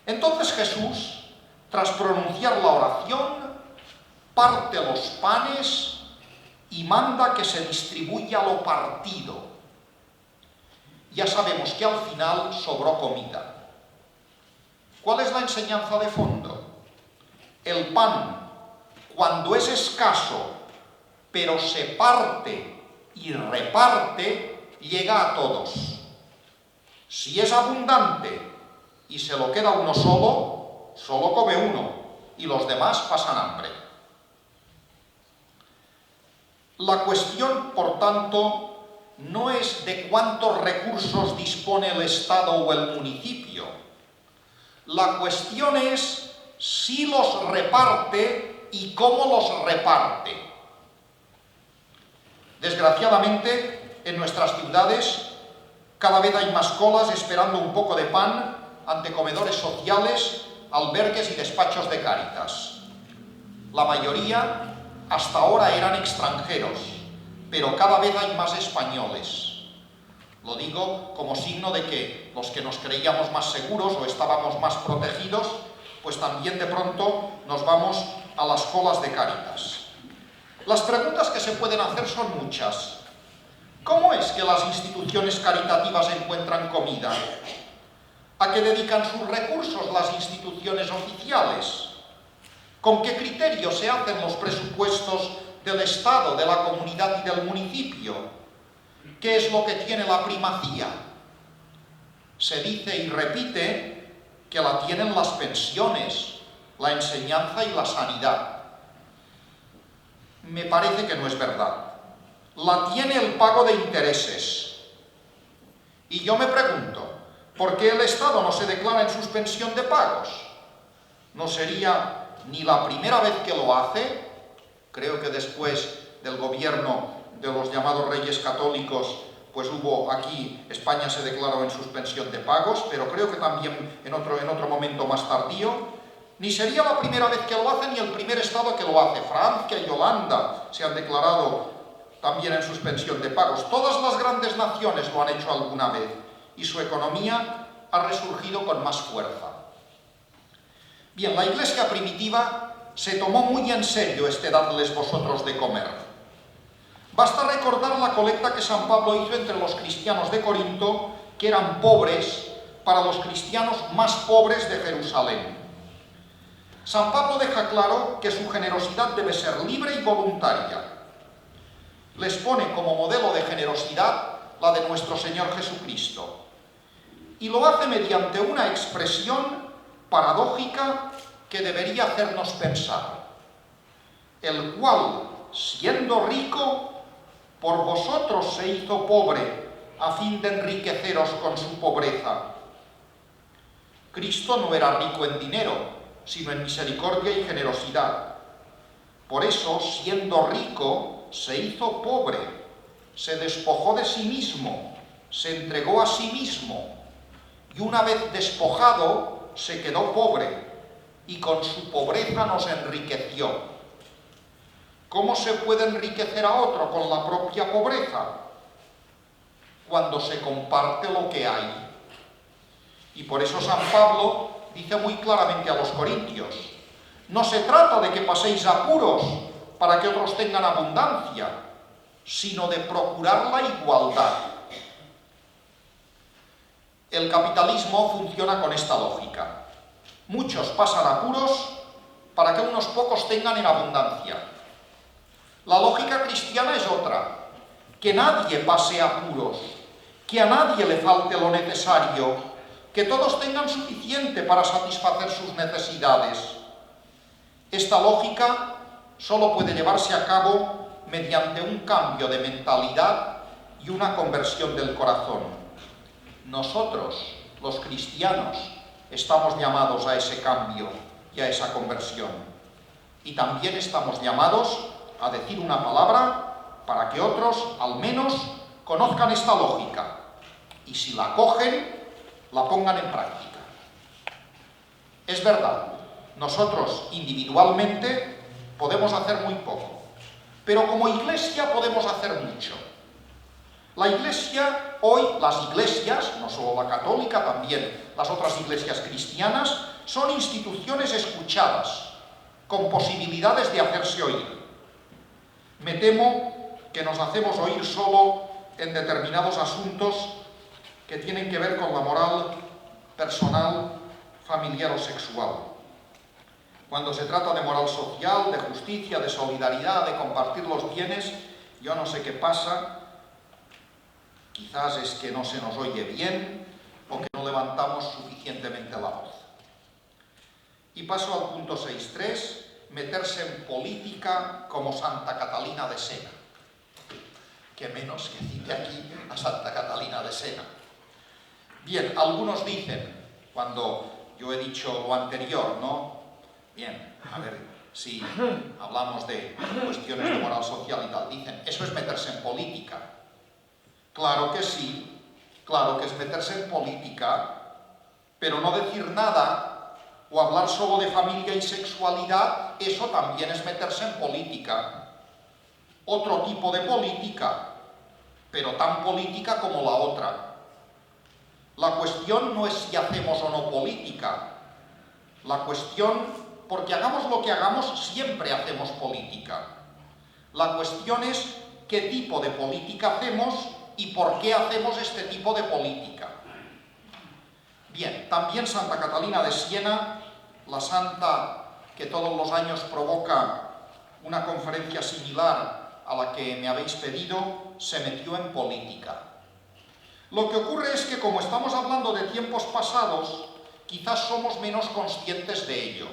Entonces Jesús, tras pronunciar la oración, parte los panes y manda que se distribuya lo partido. Ya sabemos que al final sobró comida. ¿Cuál es la enseñanza de fondo? El pan, cuando es escaso, pero se parte y reparte, llega a todos. Si es abundante y se lo queda uno solo, solo come uno y los demás pasan hambre. La cuestión, por tanto, no es de cuántos recursos dispone el Estado o el municipio. La cuestión es si los reparte y cómo los reparte. Desgraciadamente, en nuestras ciudades cada vez hay más colas esperando un poco de pan ante comedores sociales, albergues y despachos de Cáritas. La mayoría hasta ahora eran extranjeros, pero cada vez hay más españoles. Lo digo como signo de que los que nos creíamos más seguros o estábamos más protegidos, pues también de pronto nos vamos a las colas de Cáritas. Las preguntas que se pueden hacer son muchas. ¿Cómo es que las instituciones caritativas encuentran comida? ¿A qué dedican sus recursos las instituciones oficiales? ¿Con qué criterio se hacen los presupuestos del Estado, de la comunidad y del municipio? ¿Qué es lo que tiene la primacía? Se dice y repite que la tienen las pensiones, la enseñanza y la sanidad. Me parece que no es verdad. La tiene el pago de intereses. Y yo me pregunto, ¿por qué el Estado no se declara en suspensión de pagos? ¿No sería ni la primera vez que lo hace? Creo que después del gobierno de los llamados Reyes Católicos, pues hubo aquí, España se declaró en suspensión de pagos, pero creo que también en otro momento más tardío. Ni sería la primera vez que lo hace, ni el primer Estado que lo hace. Francia y Holanda se han declarado también en suspensión de pagos. Todas las grandes naciones lo han hecho alguna vez y su economía ha resurgido con más fuerza. Bien, la Iglesia primitiva se tomó muy en serio este dadles vosotros de comer. Basta recordar la colecta que San Pablo hizo entre los cristianos de Corinto, que eran pobres, para los cristianos más pobres de Jerusalén. San Pablo deja claro que su generosidad debe ser libre y voluntaria. Les pone como modelo de generosidad la de nuestro Señor Jesucristo. Y lo hace mediante una expresión paradójica que debería hacernos pensar. El cual, siendo rico, por vosotros se hizo pobre, a fin de enriqueceros con su pobreza. Cristo no era rico en dinero, sino en misericordia y generosidad. Por eso, siendo rico, se hizo pobre, se despojó de sí mismo, se entregó a sí mismo, y una vez despojado, se quedó pobre, y con su pobreza nos enriqueció. ¿Cómo se puede enriquecer a otro con la propia pobreza? Cuando se comparte lo que hay. Y por eso San Pablo dice muy claramente a los corintios: no se trata de que paséis apuros para que otros tengan abundancia, sino de procurar la igualdad. El capitalismo funciona con esta lógica. Muchos pasan apuros para que unos pocos tengan en abundancia. La lógica cristiana es otra: que nadie pase apuros, que a nadie le falte lo necesario, que todos tengan suficiente para satisfacer sus necesidades. Esta lógica solo puede llevarse a cabo mediante un cambio de mentalidad y una conversión del corazón. Nosotros, los cristianos estamos llamados a ese cambio y a esa conversión. Y también estamos llamados a decir una palabra para que otros, al menos, conozcan esta lógica y si la cogen, la pongan en práctica. Es verdad, nosotros individualmente podemos hacer muy poco, pero como Iglesia podemos hacer mucho. La Iglesia, hoy las iglesias, no solo la católica, también las otras iglesias cristianas, son instituciones escuchadas, con posibilidades de hacerse oír. Me temo que nos hacemos oír solo en determinados asuntos que tienen que ver con la moral personal, familiar o sexual. Cuando se trata de moral social, de justicia, de solidaridad, de compartir los bienes, yo no sé qué pasa. Quizás es que no se nos oye bien o que no levantamos suficientemente la voz. Y paso al punto 6.3, meterse en política como Santa Catalina de Siena. Que menos que cite aquí a Santa Catalina de Siena. Bien, algunos dicen, cuando yo he dicho lo anterior, ¿no? Bien, a ver, si hablamos de cuestiones de moral social y tal, dicen, eso es meterse en política. Claro que sí, claro que es meterse en política, pero no decir nada o hablar solo de familia y sexualidad, eso también es meterse en política. Otro tipo de política, pero tan política como la otra. La cuestión no es si hacemos o no política. La cuestión, porque hagamos lo que hagamos, siempre hacemos política. La cuestión es qué tipo de política hacemos y por qué hacemos este tipo de política. Bien, también Santa Catalina de Siena, la santa que todos los años provoca una conferencia similar a la que me habéis pedido, se metió en política. Lo que ocurre es que como estamos hablando de tiempos pasados, quizás somos menos conscientes de ello.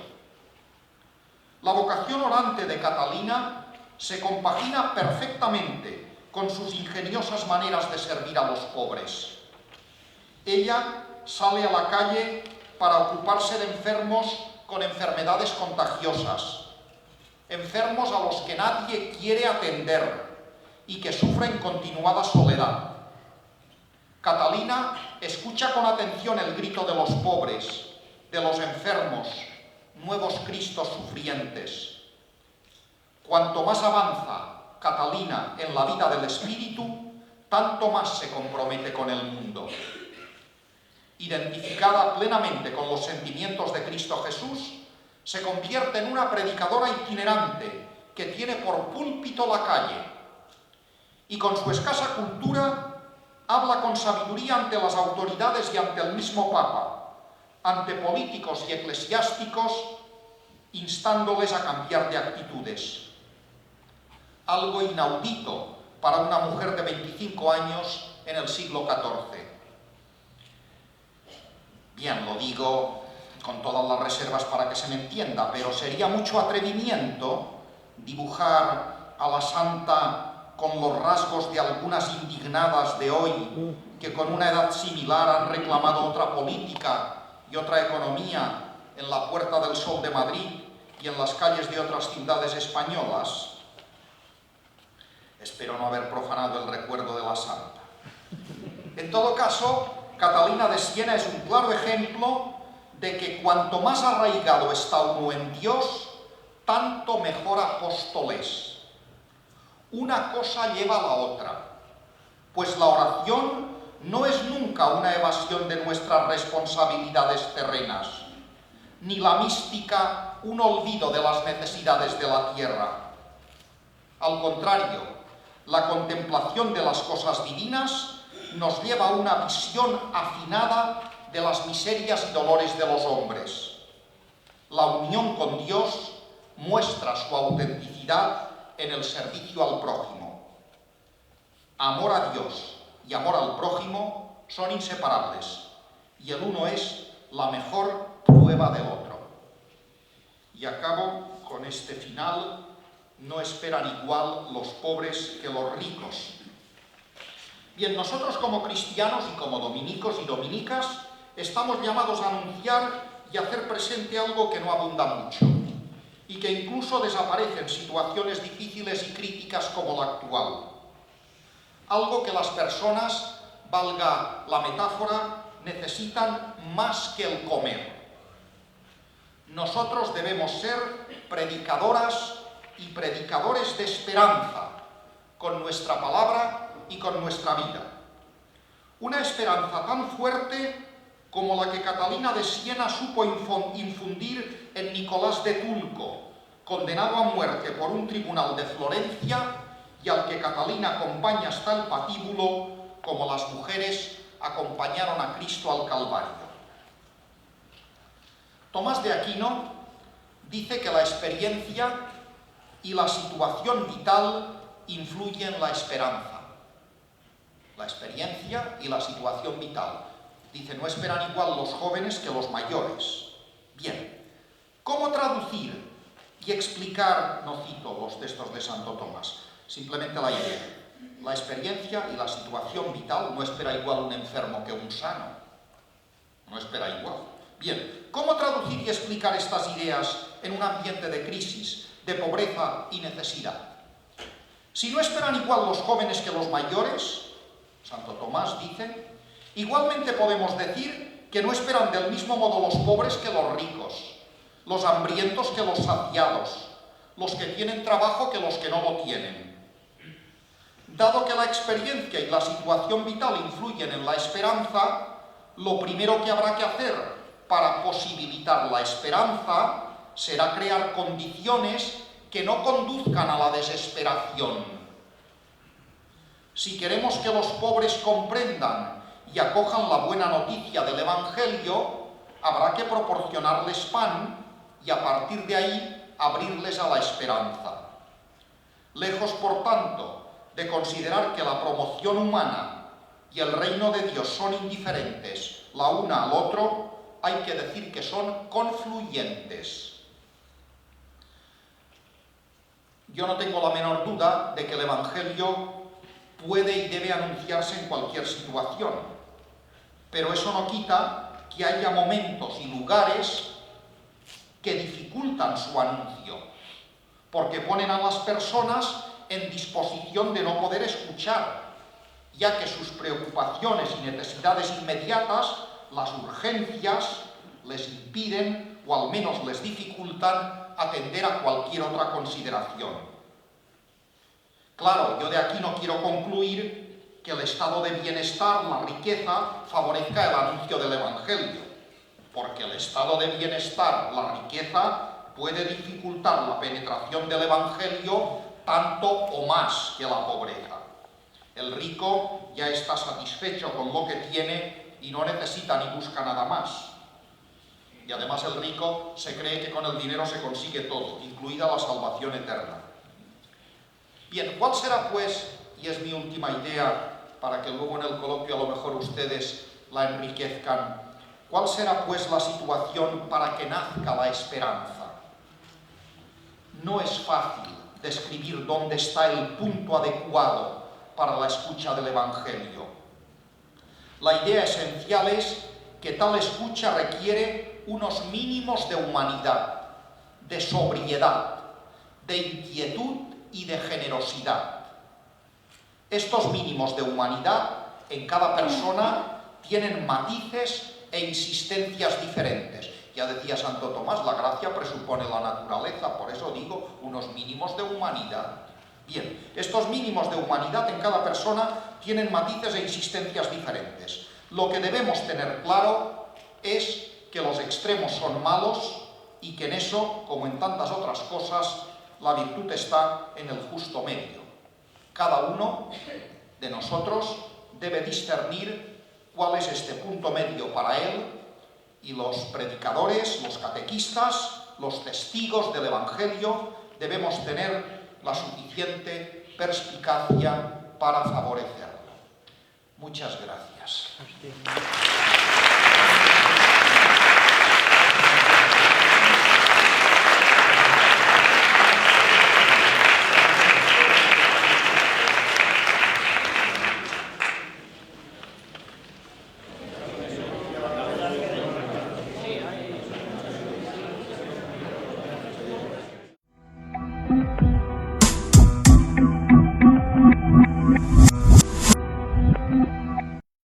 La vocación orante de Catalina se compagina perfectamente con sus ingeniosas maneras de servir a los pobres. Ella sale a la calle para ocuparse de enfermos con enfermedades contagiosas, enfermos a los que nadie quiere atender y que sufren continuada soledad. Catalina escucha con atención el grito de los pobres, de los enfermos, nuevos Cristos sufrientes. Cuanto más avanza Catalina en la vida del espíritu, tanto más se compromete con el mundo. Identificada plenamente con los sentimientos de Cristo Jesús, se convierte en una predicadora itinerante que tiene por púlpito la calle y con su escasa cultura habla con sabiduría ante las autoridades y ante el mismo Papa, ante políticos y eclesiásticos, instándoles a cambiar de actitudes. Algo inaudito para una mujer de 25 años en el siglo XIV. Bien, lo digo con todas las reservas para que se me entienda, pero sería mucho atrevimiento dibujar a la santa con los rasgos de algunas indignadas de hoy que con una edad similar han reclamado otra política y otra economía en la Puerta del Sol de Madrid y en las calles de otras ciudades españolas. Espero no haber profanado el recuerdo de la santa. En todo caso, Catalina de Siena es un claro ejemplo de que cuanto más arraigado está uno en Dios, tanto mejor apóstol es. Una cosa lleva a la otra, pues la oración no es nunca una evasión de nuestras responsabilidades terrenas, ni la mística un olvido de las necesidades de la tierra. Al contrario, la contemplación de las cosas divinas nos lleva a una visión afinada de las miserias y dolores de los hombres. La unión con Dios muestra su autenticidad en el servicio al prójimo. Amor a Dios y amor al prójimo son inseparables, y el uno es la mejor prueba del otro. Y acabo con este final: no esperan igual los pobres que los ricos. Bien, nosotros como cristianos y como dominicos y dominicas estamos llamados a anunciar y hacer presente algo que no abunda mucho y que incluso desaparece en situaciones difíciles y críticas como la actual. Algo que las personas, valga la metáfora, necesitan más que el comer. Nosotros debemos ser predicadoras y predicadores de esperanza con nuestra palabra y con nuestra vida. Una esperanza tan fuerte como la que Catalina de Siena supo infundir en Nicolás de Tulco, condenado a muerte por un tribunal de Florencia y al que Catalina acompaña hasta el patíbulo, como las mujeres acompañaron a Cristo al Calvario. Tomás de Aquino dice que la experiencia y la situación vital influyen en la esperanza. La experiencia y la situación vital. Dice, no esperan igual los jóvenes que los mayores. Bien, ¿cómo traducir y explicar, no cito los textos de Santo Tomás, simplemente la idea? La experiencia y la situación vital no espera igual un enfermo que un sano. No espera igual. Bien, ¿cómo traducir y explicar estas ideas en un ambiente de crisis, de pobreza y necesidad? Si no esperan igual los jóvenes que los mayores, Santo Tomás dice, igualmente podemos decir que no esperan del mismo modo los pobres que los ricos, los hambrientos que los saciados, los que tienen trabajo que los que no lo tienen. Dado que la experiencia y la situación vital influyen en la esperanza, lo primero que habrá que hacer para posibilitar la esperanza será crear condiciones que no conduzcan a la desesperación. Si queremos que los pobres comprendan y acojan la buena noticia del Evangelio, habrá que proporcionarles pan y a partir de ahí abrirles a la esperanza. Lejos, por tanto, de considerar que la promoción humana y el reino de Dios son indiferentes la una al otro, hay que decir que son confluyentes. Yo no tengo la menor duda de que el Evangelio puede y debe anunciarse en cualquier situación, pero eso no quita que haya momentos y lugares que dificultan su anuncio, porque ponen a las personas en disposición de no poder escuchar, ya que sus preocupaciones y necesidades inmediatas, las urgencias, les impiden o al menos les dificultan atender a cualquier otra consideración. Claro, yo de aquí no quiero concluir que el estado de bienestar, la riqueza, favorezca el anuncio del Evangelio, porque el estado de bienestar, la riqueza, puede dificultar la penetración del Evangelio tanto o más que la pobreza. El rico ya está satisfecho con lo que tiene y no necesita ni busca nada más. Y además el rico se cree que con el dinero se consigue todo, incluida la salvación eterna. Bien, ¿cuál será pues, y es mi última idea, para que luego en el coloquio a lo mejor ustedes la enriquezcan, cuál será pues la situación para que nazca la esperanza? No es fácil describir dónde está el punto adecuado para la escucha del Evangelio. La idea esencial es que tal escucha requiere unos mínimos de humanidad, de sobriedad, de inquietud y de generosidad. Estos mínimos de humanidad en cada persona tienen matices e insistencias diferentes. Ya decía Santo Tomás, la gracia presupone la naturaleza, por eso digo, unos mínimos de humanidad. Bien, estos mínimos de humanidad en cada persona tienen matices e insistencias diferentes. Lo que debemos tener claro es que los extremos son malos y que en eso, como en tantas otras cosas, la virtud está en el justo medio. Cada uno de nosotros debe discernir cuál es este punto medio para él, y los predicadores, los catequistas, los testigos del Evangelio debemos tener la suficiente perspicacia para favorecerlo. Muchas gracias.